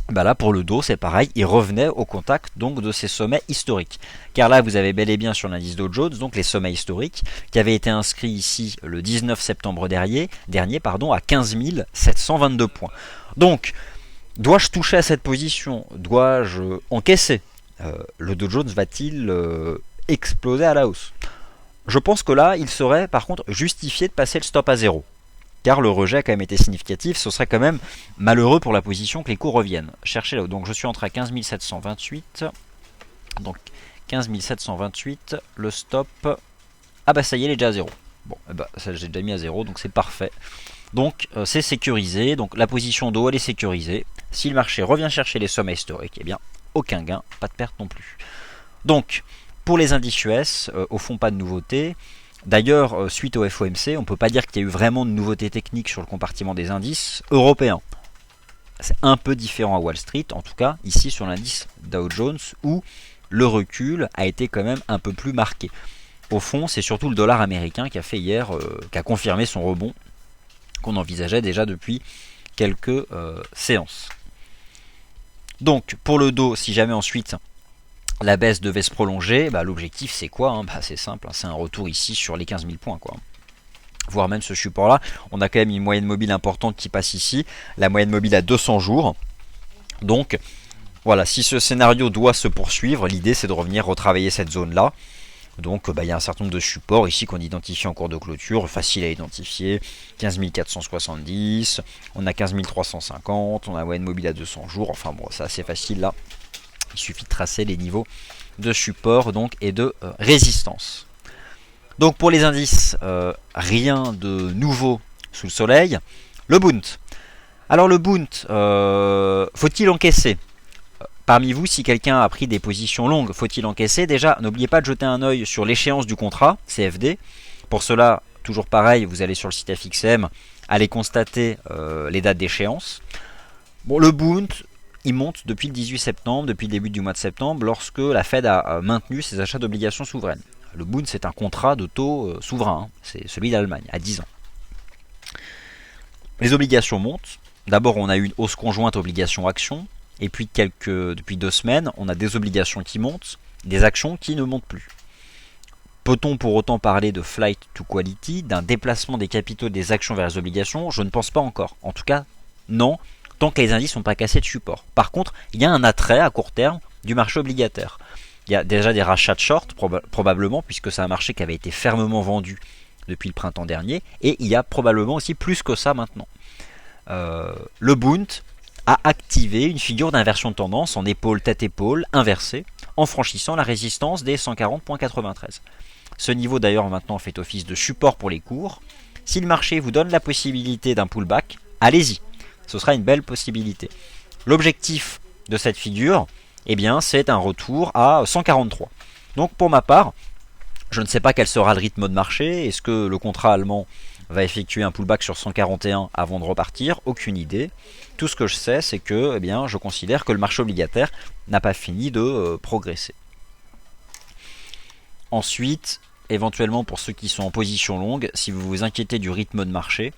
bah là pour le dos c'est pareil, il revenait au contact donc de ces sommets historiques. Car là vous avez bel et bien sur l'indice Dow Jones donc les sommets historiques qui avaient été inscrits ici le 19 septembre dernier à 15 722 points. Donc dois-je toucher à cette position? Dois-je encaisser? Le Dow Jones va-t-il exploser à la hausse? Je pense que là il serait par contre justifié de passer le stop à zéro. Car le rejet a quand même été significatif, ce serait quand même malheureux pour la position que les cours reviennent. Cherchez là, donc je suis entré à 15 728, donc 15 728, le stop, ah bah ça y est, il est déjà à 0. Bon, bah ça j'ai déjà mis à 0, donc c'est parfait. Donc c'est sécurisé, donc la position d'eau elle est sécurisée. Si le marché revient chercher les sommets historiques, eh bien aucun gain, pas de perte non plus. Donc pour les indices US, au fond pas de nouveauté. D'ailleurs, suite au FOMC, on ne peut pas dire qu'il y a eu vraiment de nouveautés techniques sur le compartiment des indices européens. C'est un peu différent à Wall Street, en tout cas ici sur l'indice Dow Jones, où le recul a été quand même un peu plus marqué. Au fond, c'est surtout le dollar américain qui a fait hier, qui a confirmé son rebond, qu'on envisageait déjà depuis quelques séances. Donc, pour le Dow, si jamais ensuite la baisse devait se prolonger, bah, l'objectif c'est quoi hein? Bah, c'est simple, hein, c'est un retour ici sur les 15 000 points. Quoi. Voire même ce support là, on a quand même une moyenne mobile importante qui passe ici, la moyenne mobile à 200 jours. Donc voilà, si ce scénario doit se poursuivre, l'idée c'est de revenir retravailler cette zone là. Donc bah, y a un certain nombre de supports ici qu'on identifie en cours de clôture, facile à identifier, 15 470, on a 15 350, on a moyenne mobile à 200 jours, enfin bon c'est assez facile là. Il suffit de tracer les niveaux de support donc, et de résistance. Donc pour les indices, rien de nouveau sous le soleil. Le Bund. Alors le Bund, faut-il encaisser? Parmi vous, si quelqu'un a pris des positions longues, faut-il encaisser? Déjà, n'oubliez pas de jeter un œil sur l'échéance du contrat, CFD. Pour cela, toujours pareil, vous allez sur le site FXM, allez constater les dates d'échéance. Bon, le Bund, il monte depuis le 18 septembre, depuis le début du mois de septembre, lorsque la Fed a maintenu ses achats d'obligations souveraines. Le Bund, c'est un contrat de taux souverain, hein, c'est celui d'Allemagne, à 10 ans. Les obligations montent. D'abord, on a eu une hausse conjointe obligation-action, et puis depuis 2 semaines, on a des obligations qui montent, des actions qui ne montent plus. Peut-on pour autant parler de flight to quality, d'un déplacement des capitaux des actions vers les obligations? Je ne pense pas encore. En tout cas, non, tant que les indices n'ont pas cassé de support. Par contre, il y a un attrait à court terme du marché obligataire. Il y a déjà des rachats de short, probablement, puisque c'est un marché qui avait été fermement vendu depuis le printemps dernier, et il y a probablement aussi plus que ça maintenant. Le Bund a activé une figure d'inversion de tendance en épaule tête-épaule inversée, en franchissant la résistance des 140.93. Ce niveau d'ailleurs maintenant fait office de support pour les cours. Si le marché vous donne la possibilité d'un pullback, allez-y, ce sera une belle possibilité. L'objectif de cette figure, eh bien, c'est un retour à 143. Donc pour ma part, je ne sais pas quel sera le rythme de marché. Est-ce que le contrat allemand va effectuer un pullback sur 141 avant de repartir? Aucune idée. Tout ce que je sais, c'est que eh bien, je considère que le marché obligataire n'a pas fini de progresser. Ensuite, éventuellement pour ceux qui sont en position longue, si vous vous inquiétez du rythme de marché,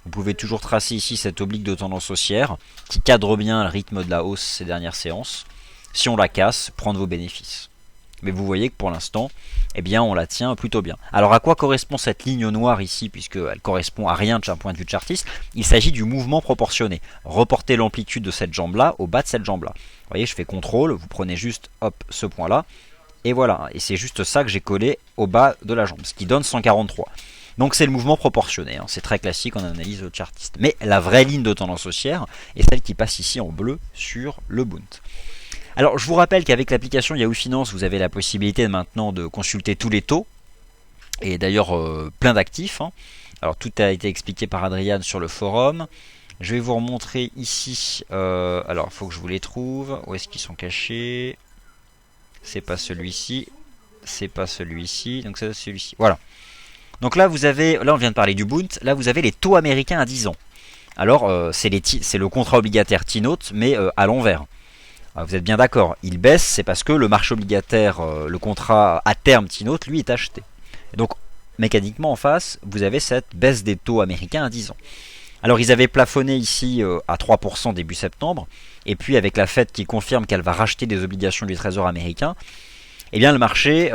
vous pouvez toujours tracer ici cette oblique de tendance haussière qui cadre bien le rythme de la hausse ces dernières séances. Si on la casse, prendre vos bénéfices. Mais vous voyez que pour l'instant, eh bien, on la tient plutôt bien. Alors à quoi correspond cette ligne noire ici, puisqu'elle correspond à rien d'un point de vue de chartiste? Il s'agit du mouvement proportionné. Reportez l'amplitude de cette jambe-là au bas de cette jambe-là. Vous voyez, je fais CTRL, vous prenez juste hop, ce point-là, et voilà. Et c'est juste ça que j'ai collé au bas de la jambe, ce qui donne 143. Donc c'est le mouvement proportionné, hein. C'est très classique en analyse chartiste. Mais la vraie ligne de tendance haussière est celle qui passe ici en bleu sur le Bund. Alors je vous rappelle qu'avec l'application Yahoo Finance, vous avez la possibilité maintenant de consulter tous les taux, et d'ailleurs plein d'actifs. Hein. Alors tout a été expliqué par Adrian sur le forum. Je vais vous remontrer ici, alors il faut que je vous les trouve, où est-ce qu'ils sont cachés? C'est pas celui-ci, c'est pas celui-ci, donc c'est celui-ci, voilà. Donc là vous avez, là on vient de parler du Bund, là vous avez les taux américains à 10 ans. Alors c'est le contrat obligataire T-Note, mais à l'envers. Vous êtes bien d'accord, il baisse, c'est parce que le marché obligataire, le contrat à terme T-Note, lui, est acheté. Et donc, mécaniquement en face, vous avez cette baisse des taux américains à 10 ans. Alors, ils avaient plafonné ici à 3% début septembre, et puis avec la Fed qui confirme qu'elle va racheter des obligations du Trésor américain, eh bien le marché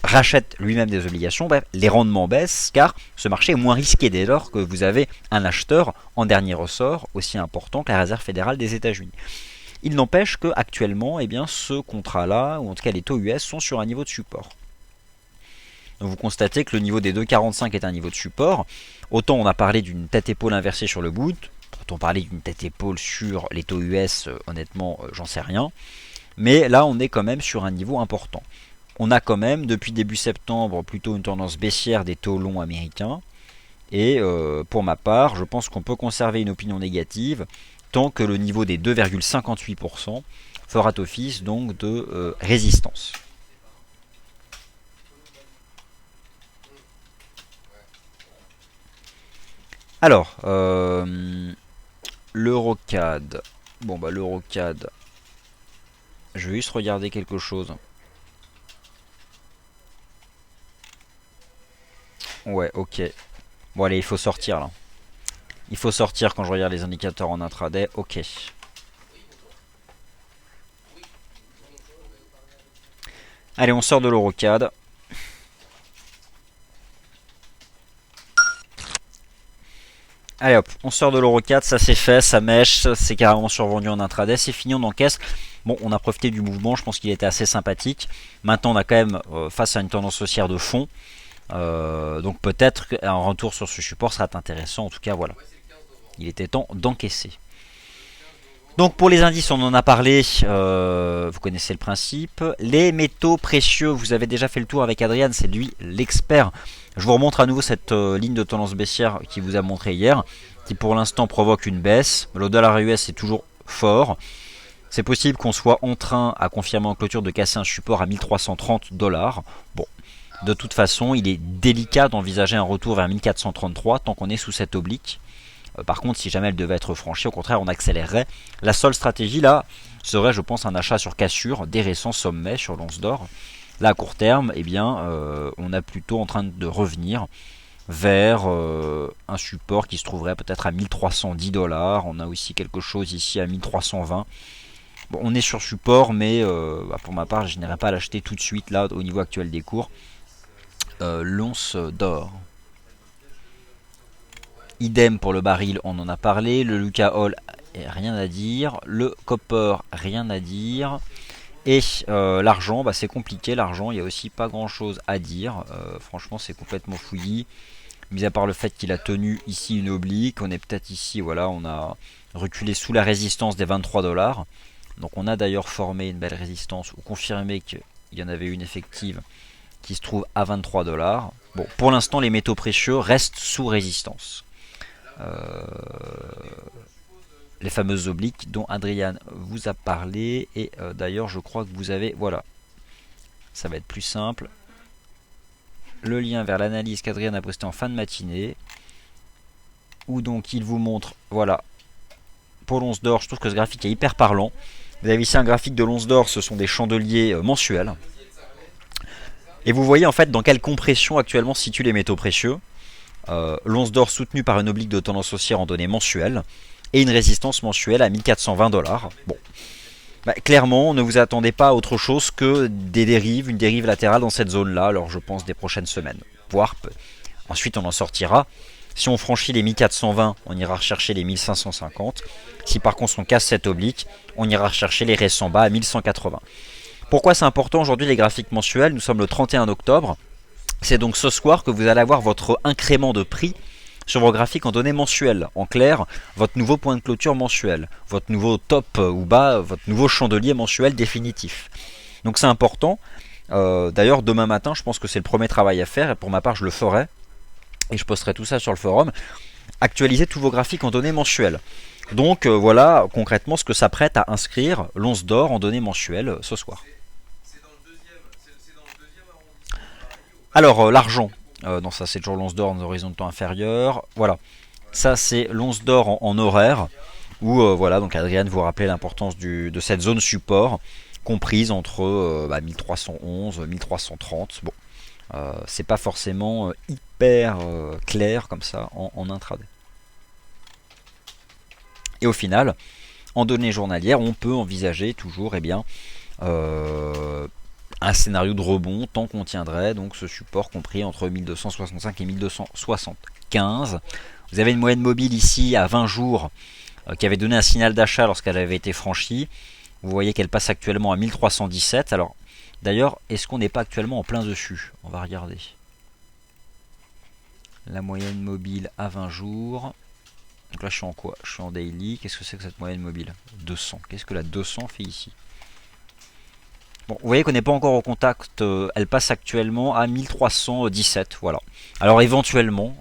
rachète lui-même des obligations, bref, les rendements baissent car ce marché est moins risqué dès lors que vous avez un acheteur en dernier ressort aussi important que la Réserve fédérale des États-Unis. Il n'empêche qu'actuellement, eh bien, ce contrat-là, ou en tout cas les taux US, sont sur un niveau de support. Donc vous constatez que le niveau des 2,45 est un niveau de support. Autant on a parlé d'une tête-épaule inversée sur le bout, autant parler d'une tête-épaule sur les taux US, honnêtement, j'en sais rien. Mais là, on est quand même sur un niveau important. On a quand même, depuis début septembre, plutôt une tendance baissière des taux longs américains. Et pour ma part, je pense qu'on peut conserver une opinion négative tant que le niveau des 2,58% fera office donc de résistance. Alors, l'Eurocad. Bon bah l'Eurocad, je vais juste regarder quelque chose. Ouais, ok. Bon allez, il faut sortir là. Il faut sortir quand je regarde les indicateurs en intraday. Ok. Allez, on sort de l'Eurocad. Allez hop, on sort de l'Eurocad, ça c'est fait, ça mèche, c'est carrément survendu en intraday, c'est fini, on encaisse. Bon, on a profité du mouvement, je pense qu'il était assez sympathique. Maintenant, on a quand même face à une tendance haussière de fond. Donc peut-être qu'un retour sur ce support sera intéressant. En tout cas, voilà. Il était temps d'encaisser. Donc pour les indices, on en a parlé. Vous connaissez le principe. Les métaux précieux, vous avez déjà fait le tour avec Adrien, c'est lui l'expert. Je vous remontre à nouveau cette ligne de tendance baissière qui vous a montré hier, qui pour l'instant provoque une baisse. Le dollar US est toujours fort. C'est possible qu'on soit en train, à confirmer en clôture, de casser un support à 1330 $. Bon, de toute façon, il est délicat d'envisager un retour vers 1433 tant qu'on est sous cette oblique. Par contre, si jamais elle devait être franchie, au contraire, on accélérerait. La seule stratégie là serait, je pense, un achat sur cassure des récents sommets sur l'once d'or. Là, à court terme, eh bien, on est plutôt en train de revenir vers un support qui se trouverait peut-être à 1310 $. On a aussi quelque chose ici à 1320. Bon, on est sur support, mais pour ma part, je n'irai pas l'acheter tout de suite là au niveau actuel des cours. L'once d'or. Idem pour le baril, on en a parlé. Le Lucas Oil, rien à dire. Le copper, rien à dire. Et l'argent, bah, c'est compliqué. L'argent, il n'y a aussi pas grand chose à dire. Franchement, c'est complètement fouillis. Mis à part le fait qu'il a tenu ici une oblique. On est peut-être ici, voilà, on a reculé sous la résistance des 23 $. Donc on a d'ailleurs formé une belle résistance ou confirmé qu'il y en avait une effective qui se trouve à 23 $. Bon, pour l'instant, les métaux précieux restent sous résistance. Les fameuses obliques dont Adrien vous a parlé. Et d'ailleurs, je crois que vous avez... Voilà, ça va être plus simple. Le lien vers l'analyse qu'Adrien a posté en fin de matinée. Où donc il vous montre... Voilà, pour l'once d'or, je trouve que ce graphique est hyper parlant. Vous avez ici un graphique de l'once d'or, ce sont des chandeliers mensuels. Et vous voyez en fait dans quelle compression actuellement se situent les métaux précieux. L'once d'or soutenue par une oblique de tendance haussière en données mensuelles et une résistance mensuelle à 1420 $. Bon, bah, clairement, ne vous attendez pas à autre chose que des dérives, une dérive latérale dans cette zone-là. Alors je pense des prochaines semaines, voire ensuite on en sortira. Si on franchit les 1420, on ira rechercher les 1550. Si par contre on casse cette oblique, on ira rechercher les récents bas à 1180. Pourquoi c'est important aujourd'hui les graphiques mensuels? Nous sommes le 31 octobre. C'est donc ce soir que vous allez avoir votre incrément de prix sur vos graphiques en données mensuelles. En clair, votre nouveau point de clôture mensuel, votre nouveau top ou bas, votre nouveau chandelier mensuel définitif. Donc c'est important. D'ailleurs, demain matin, je pense que c'est le premier travail à faire. Et pour ma part, je le ferai. Et je posterai tout ça sur le forum. Actualisez tous vos graphiques en données mensuelles. Donc voilà concrètement ce que s'apprête à inscrire l'once d'or en données mensuelles ce soir. Alors l'argent, non ça c'est toujours l'once d'or en horizon de temps inférieur. Voilà, ça c'est l'once d'or en horaire. Où voilà, donc Adrien vous rappelait l'importance de cette zone support comprise entre 1311 1330. Bon, c'est pas forcément hyper clair comme ça en intraday. Et au final, en données journalières, on peut envisager toujours un scénario de rebond tant qu'on tiendrait donc ce support compris entre 1265 et 1275. Vous avez une moyenne mobile ici à 20 jours qui avait donné un signal d'achat lorsqu'elle avait été franchie. Vous voyez qu'elle passe actuellement à 1317. Alors d'ailleurs, est-ce qu'on n'est pas actuellement en plein dessus? On va regarder. La moyenne mobile à 20 jours. Donc là je suis en quoi? Je suis en daily. Qu'est-ce que c'est que cette moyenne mobile? 200. Qu'est-ce que la 200 fait ici? Bon, vous voyez qu'on n'est pas encore au contact, elle passe actuellement à 1317, voilà. Alors éventuellement,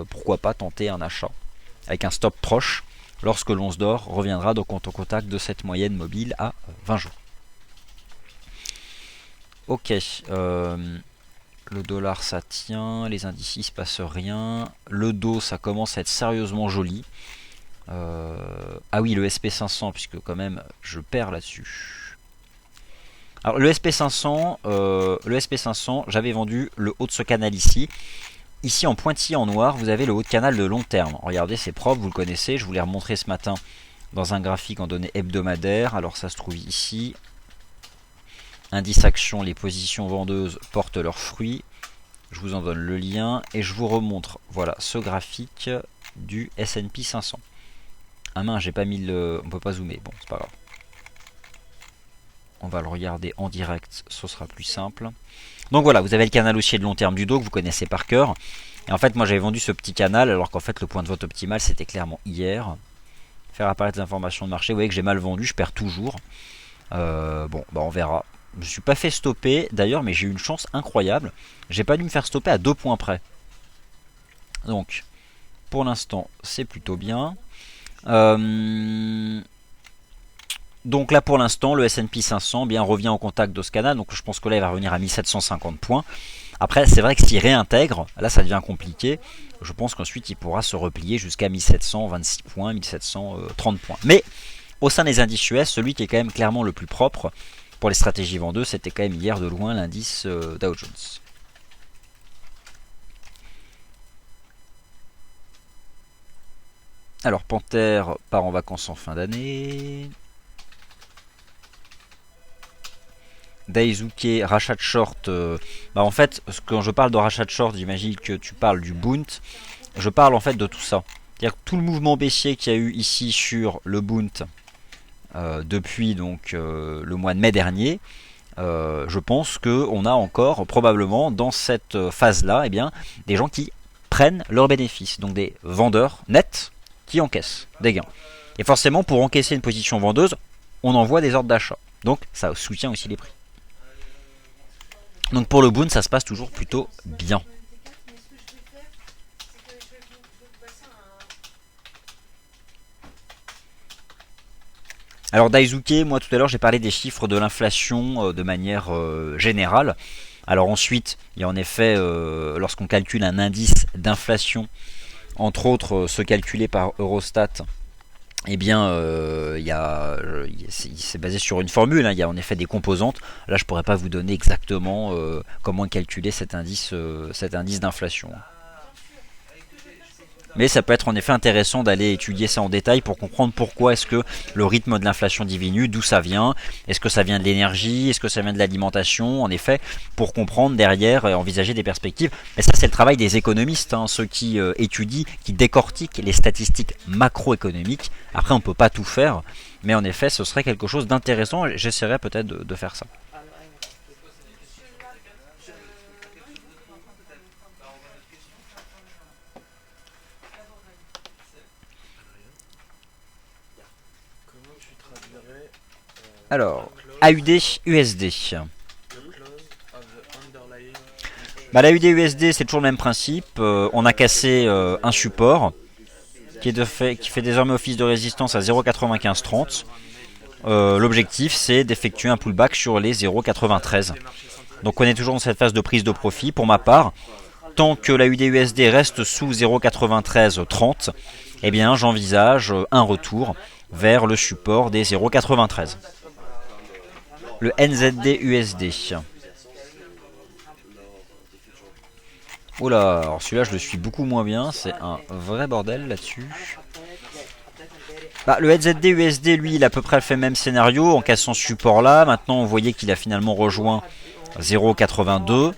pourquoi pas tenter un achat avec un stop proche lorsque l'once d'or reviendra donc en contact de cette moyenne mobile à 20 jours. Ok, le dollar ça tient, les indices il se passe rien, le dos ça commence à être sérieusement joli. Ah oui, le SP500, puisque quand même je perds là-dessus. Alors le SP500, j'avais vendu le haut de ce canal ici. Ici en pointillé en noir, vous avez le haut de canal de long terme. Regardez, c'est propre, vous le connaissez. Je vous l'ai remontré ce matin dans un graphique en données hebdomadaires. Alors ça se trouve ici. Indice action, les positions vendeuses portent leurs fruits. Je vous en donne le lien et je vous remontre voilà ce graphique du S&P 500. Ah mince, j'ai pas mis le... On peut pas zoomer, bon c'est pas grave. On va le regarder en direct, ce sera plus simple. Donc voilà, vous avez le canal haussier de long terme du dos que vous connaissez par cœur. Et en fait, moi j'avais vendu ce petit canal alors qu'en fait le point de vente optimal c'était clairement hier. Faire apparaître les informations de marché, vous voyez que j'ai mal vendu, je perds toujours. Bon, bah on verra. Je ne me suis pas fait stopper d'ailleurs, mais j'ai eu une chance incroyable. J'ai pas dû me faire stopper à 2 points près. Donc, pour l'instant, c'est plutôt bien. Donc là pour l'instant le S&P 500 bien revient en contact de ce canal, donc je pense que là il va revenir à 1750 points. Après c'est vrai que s'il réintègre, là ça devient compliqué. Je pense qu'ensuite il pourra se replier jusqu'à 1726 points, 1730 points. Mais au sein des indices US, celui qui est quand même clairement le plus propre pour les stratégies vendeuses, c'était quand même hier de loin l'indice Dow Jones. Alors Panthère part en vacances en fin d'année. Daisuke, rachat de short. En fait, quand je parle de rachat de short, j'imagine que tu parles du Bund. Je parle en fait de tout ça. C'est-à-dire que tout le mouvement baissier qu'il y a eu ici sur le Bund depuis donc le mois de mai dernier, je pense qu'on a encore probablement dans cette phase-là des gens qui prennent leurs bénéfices. Donc des vendeurs nets qui encaissent des gains. Et forcément, pour encaisser une position vendeuse, on envoie des ordres d'achat. Donc ça soutient aussi les prix. Donc pour le Bund, ça se passe toujours plutôt bien. Alors Daisuke, moi tout à l'heure j'ai parlé des chiffres de l'inflation de manière générale. Alors ensuite, il y a en effet, lorsqu'on calcule un indice d'inflation, entre autres ceux calculés par Eurostat, c'est basé sur une formule, hein. Il y a en effet des composantes. Là, je pourrais pas vous donner exactement comment calculer cet indice d'inflation. Mais ça peut être en effet intéressant d'aller étudier ça en détail pour comprendre pourquoi est-ce que le rythme de l'inflation diminue, d'où ça vient, est-ce que ça vient de l'énergie, est-ce que ça vient de l'alimentation, en effet, pour comprendre derrière et envisager des perspectives. Mais ça c'est le travail des économistes, hein, ceux qui étudient, qui décortiquent les statistiques macroéconomiques. Après on ne peut pas tout faire, mais en effet ce serait quelque chose d'intéressant, j'essaierai peut-être de faire ça. Alors, AUD USD. La UD USD c'est toujours le même principe. On a cassé un support qui fait désormais office de résistance à 0,9530. L'objectif c'est d'effectuer un pullback sur les 0,93. Donc on est toujours dans cette phase de prise de profit. Pour ma part, tant que la UD USD reste sous 0,9330, j'envisage un retour vers le support des 0,93. Le NZD USD. Oula, alors celui-là je le suis beaucoup moins bien, c'est un vrai bordel là-dessus. Bah, le NZD USD, lui, il a à peu près fait le même scénario en cassant ce support là. Maintenant, on voyait qu'il a finalement rejoint 0,82.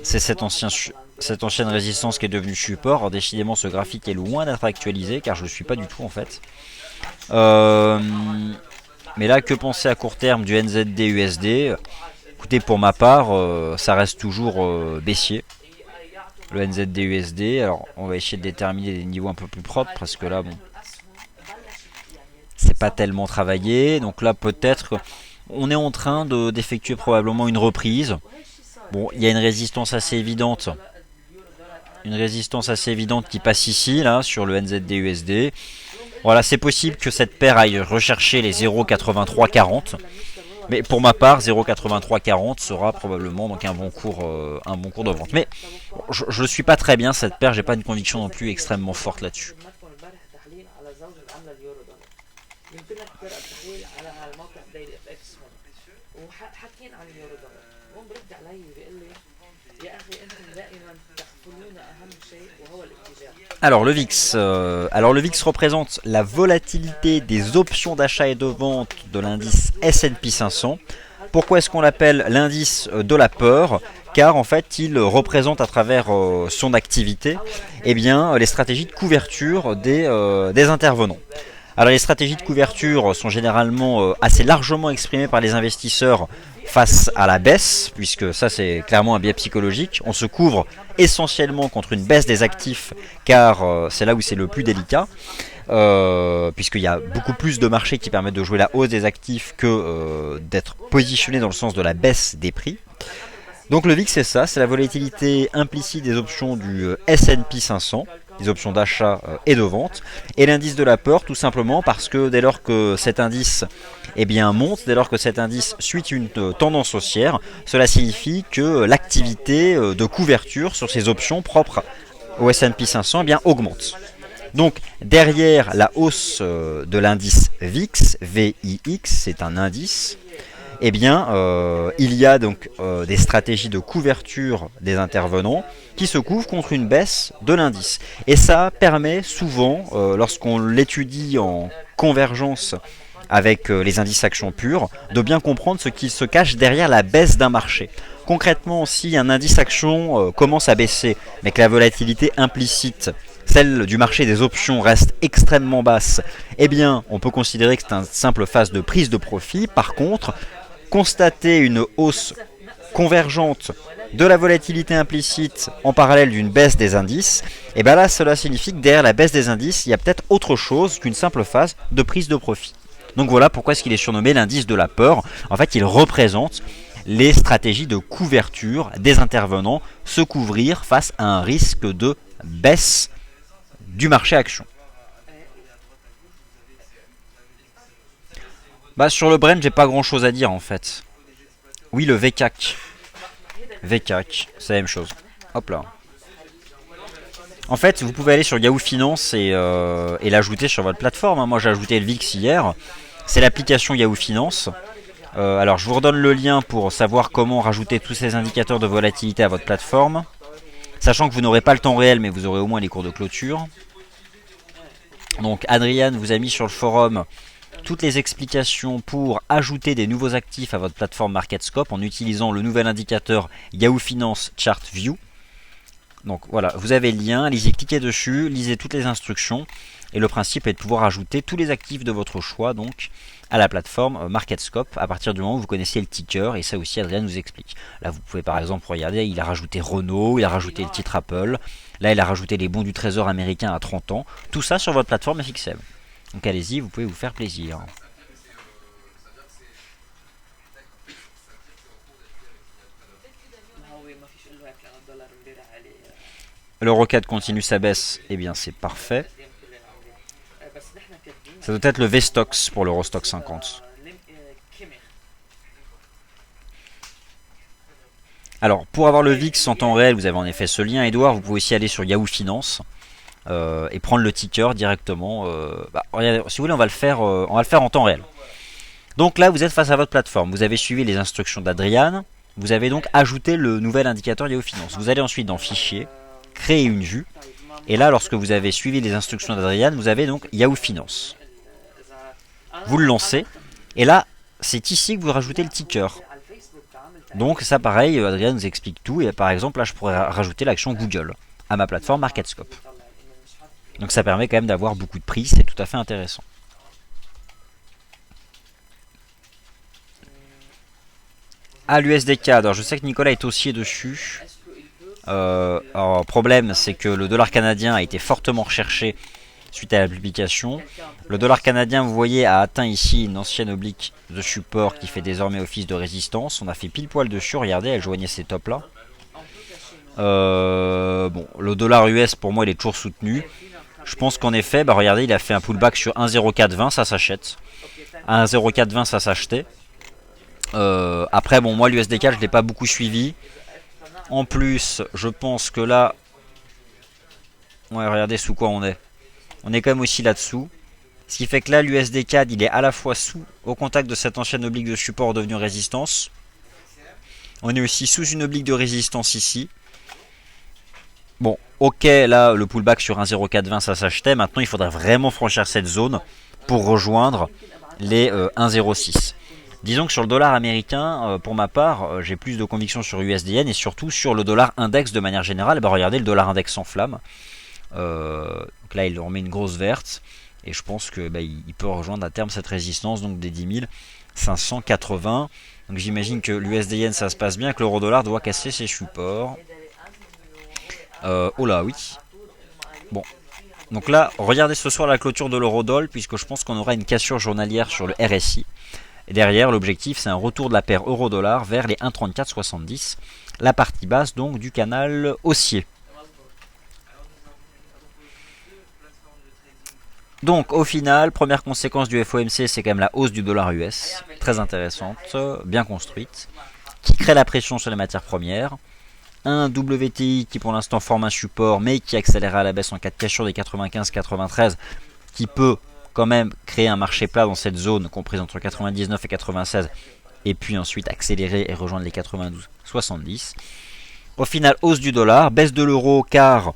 C'est cette ancienne résistance qui est devenue support. Alors, décidément, ce graphique est loin d'être actualisé car je ne le suis pas du tout en fait. Mais là, que penser à court terme du NZD USD? Écoutez, pour ma part, ça reste toujours baissier. Le NZD USD. Alors, on va essayer de déterminer des niveaux un peu plus propres parce que là, bon, c'est pas tellement travaillé. Donc là, peut-être, on est en train d'effectuer probablement une reprise. Bon, il y a une résistance assez évidente. Une résistance assez évidente qui passe ici, là, sur le NZD USD. Voilà, c'est possible que cette paire aille rechercher les 0,8340. Mais pour ma part, 0,8340 sera probablement donc un bon cours de vente. Mais bon, je ne suis pas très bien cette paire, j'ai pas une conviction non plus extrêmement forte là-dessus. Alors le VIX, représente la volatilité des options d'achat et de vente de l'indice S&P 500. Pourquoi est-ce qu'on l'appelle l'indice de la peur? Car en fait il représente à travers son activité les stratégies de couverture des intervenants. Alors les stratégies de couverture sont généralement assez largement exprimées par les investisseurs face à la baisse, puisque ça c'est clairement un biais psychologique. On se couvre essentiellement contre une baisse des actifs, car c'est là où c'est le plus délicat, puisqu'il y a beaucoup plus de marchés qui permettent de jouer la hausse des actifs que d'être positionné dans le sens de la baisse des prix. Donc le VIX c'est ça, c'est la volatilité implicite des options du S&P 500, des options d'achat et de vente, et l'indice de la peur tout simplement parce que dès lors que cet indice monte, dès lors que cet indice suit une tendance haussière, cela signifie que l'activité de couverture sur ces options propres au S&P 500 augmente. Donc derrière la hausse de l'indice VIX, VIX c'est un indice, il y a donc des stratégies de couverture des intervenants qui se couvrent contre une baisse de l'indice. Et ça permet souvent, lorsqu'on l'étudie en convergence avec les indices actions pures, de bien comprendre ce qui se cache derrière la baisse d'un marché. Concrètement, si un indice action commence à baisser, mais que la volatilité implicite, celle du marché des options, reste extrêmement basse, on peut considérer que c'est une simple phase de prise de profit. Par contre, constater une hausse convergente de la volatilité implicite en parallèle d'une baisse des indices, là cela signifie que derrière la baisse des indices, il y a peut-être autre chose qu'une simple phase de prise de profit. Donc voilà pourquoi est-ce qu'il est surnommé l'indice de la peur. En fait, il représente les stratégies de couverture des intervenants, se couvrir face à un risque de baisse du marché action. Sur le Brent, j'ai pas grand chose à dire en fait. Oui, le VCAC. VCAC, c'est la même chose. Hop là. En fait, vous pouvez aller sur Yahoo Finance et l'ajouter sur votre plateforme. Moi, j'ai ajouté le VIX hier. C'est l'application Yahoo Finance. Alors, je vous redonne le lien pour savoir comment rajouter tous ces indicateurs de volatilité à votre plateforme. Sachant que vous n'aurez pas le temps réel, mais vous aurez au moins les cours de clôture. Donc, Adriane vous a mis sur le forum toutes les explications pour ajouter des nouveaux actifs à votre plateforme MarketScope en utilisant le nouvel indicateur Yahoo Finance Chart View. Donc voilà, vous avez le lien, allez-y, cliquez dessus, lisez toutes les instructions et le principe est de pouvoir ajouter tous les actifs de votre choix donc à la plateforme MarketScope à partir du moment où vous connaissez le ticker, et ça aussi Adrien nous explique. Là vous pouvez par exemple regarder, il a rajouté Renault, il a rajouté le titre Apple, là il a rajouté les bons du trésor américain à 30 ans, tout ça sur votre plateforme FXM. Donc allez-y, vous pouvez vous faire plaisir. L'euro 4 continue sa baisse, c'est parfait. Ça doit être le VSTOXX pour l'Eurostock 50. Alors, pour avoir le VIX en temps réel, vous avez en effet ce lien, Edouard. Vous pouvez aussi aller sur Yahoo Finance. et prendre le ticker directement. Regardez, si vous voulez, on va le faire en temps réel. Donc là, vous êtes face à votre plateforme. Vous avez suivi les instructions d'Adrian. Vous avez donc ajouté le nouvel indicateur Yahoo Finance. Vous allez ensuite dans Fichier, créer une vue. Et là, lorsque vous avez suivi les instructions d'Adrian, vous avez donc Yahoo Finance. Vous le lancez. Et là, c'est ici que vous rajoutez le ticker. Donc ça pareil, Adrian nous explique tout. Et par exemple, là, je pourrais rajouter l'action Google à ma plateforme MarketScope. Donc ça permet quand même d'avoir beaucoup de prix. C'est tout à fait intéressant. L'USDK, alors je sais que Nicolas est aussi dessus. Alors, problème, c'est que le dollar canadien a été fortement recherché suite à la publication. Le dollar canadien, vous voyez, a atteint ici une ancienne oblique de support qui fait désormais office de résistance. On a fait pile poil dessus, regardez, elle joignait ces tops là. Bon, le dollar US pour moi il est toujours soutenu. Je pense qu'en effet, regardez, il a fait un pullback sur 1,0420, ça s'achète. À 1,0420, ça s'achetait. Après, bon, moi l'USDK je l'ai pas beaucoup suivi. En plus, je pense que là, ouais, regardez sous quoi on est. On est quand même aussi là-dessous. Ce qui fait que là, l'USDK il est à la fois au contact de cette ancienne oblique de support devenue résistance. On est aussi sous une oblique de résistance ici. Bon, ok, là, le pullback sur 1,0420, ça s'achetait. Maintenant, il faudrait vraiment franchir cette zone pour rejoindre les 1,06. Disons que sur le dollar américain, pour ma part, j'ai plus de conviction sur USDN et surtout sur le dollar index de manière générale. Regardez, le dollar index s'enflamme. Donc là, il remet une grosse verte. Et je pense que il peut rejoindre à terme cette résistance donc des 10 580. Donc j'imagine que l'USDN ça se passe bien, que l'euro dollar doit casser ses supports. Oh là, oui. Bon. Donc là, regardez ce soir la clôture de l'eurodoll, puisque je pense qu'on aura une cassure journalière sur le RSI. Et derrière, l'objectif, c'est un retour de la paire euro-dollar vers les 1,3470, la partie basse donc du canal haussier. Donc au final, première conséquence du FOMC, c'est quand même la hausse du dollar US, très intéressante, bien construite, qui crée la pression sur les matières premières. Un WTI qui pour l'instant forme un support, mais qui accélère à la baisse en cas de cassure des 95-93, qui peut quand même créer un marché plat dans cette zone comprise entre 99 et 96, et puis ensuite accélérer et rejoindre les 92-70. Au final, hausse du dollar, baisse de l'euro car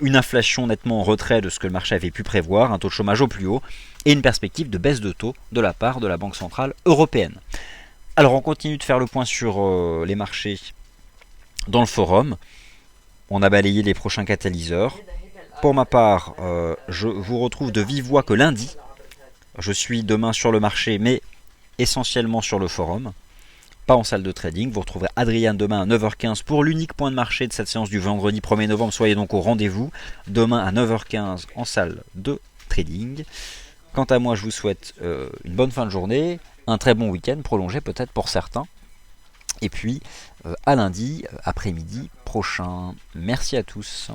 une inflation nettement en retrait de ce que le marché avait pu prévoir, un taux de chômage au plus haut, et une perspective de baisse de taux de la part de la Banque Centrale Européenne. Alors on continue de faire le point sur les marchés dans le forum. On a balayé les prochains catalyseurs. Pour ma part, je vous retrouve de vive voix que lundi. Je suis demain sur le marché, mais essentiellement sur le forum. Pas en salle de trading. Vous retrouverez Adrien demain à 9h15 pour l'unique point de marché de cette séance du vendredi 1er novembre. Soyez donc au rendez-vous. Demain à 9h15 en salle de trading. Quant à moi, je vous souhaite une bonne fin de journée, un très bon week-end, prolongé peut-être pour certains. Et puis à lundi après-midi prochain. Merci à tous.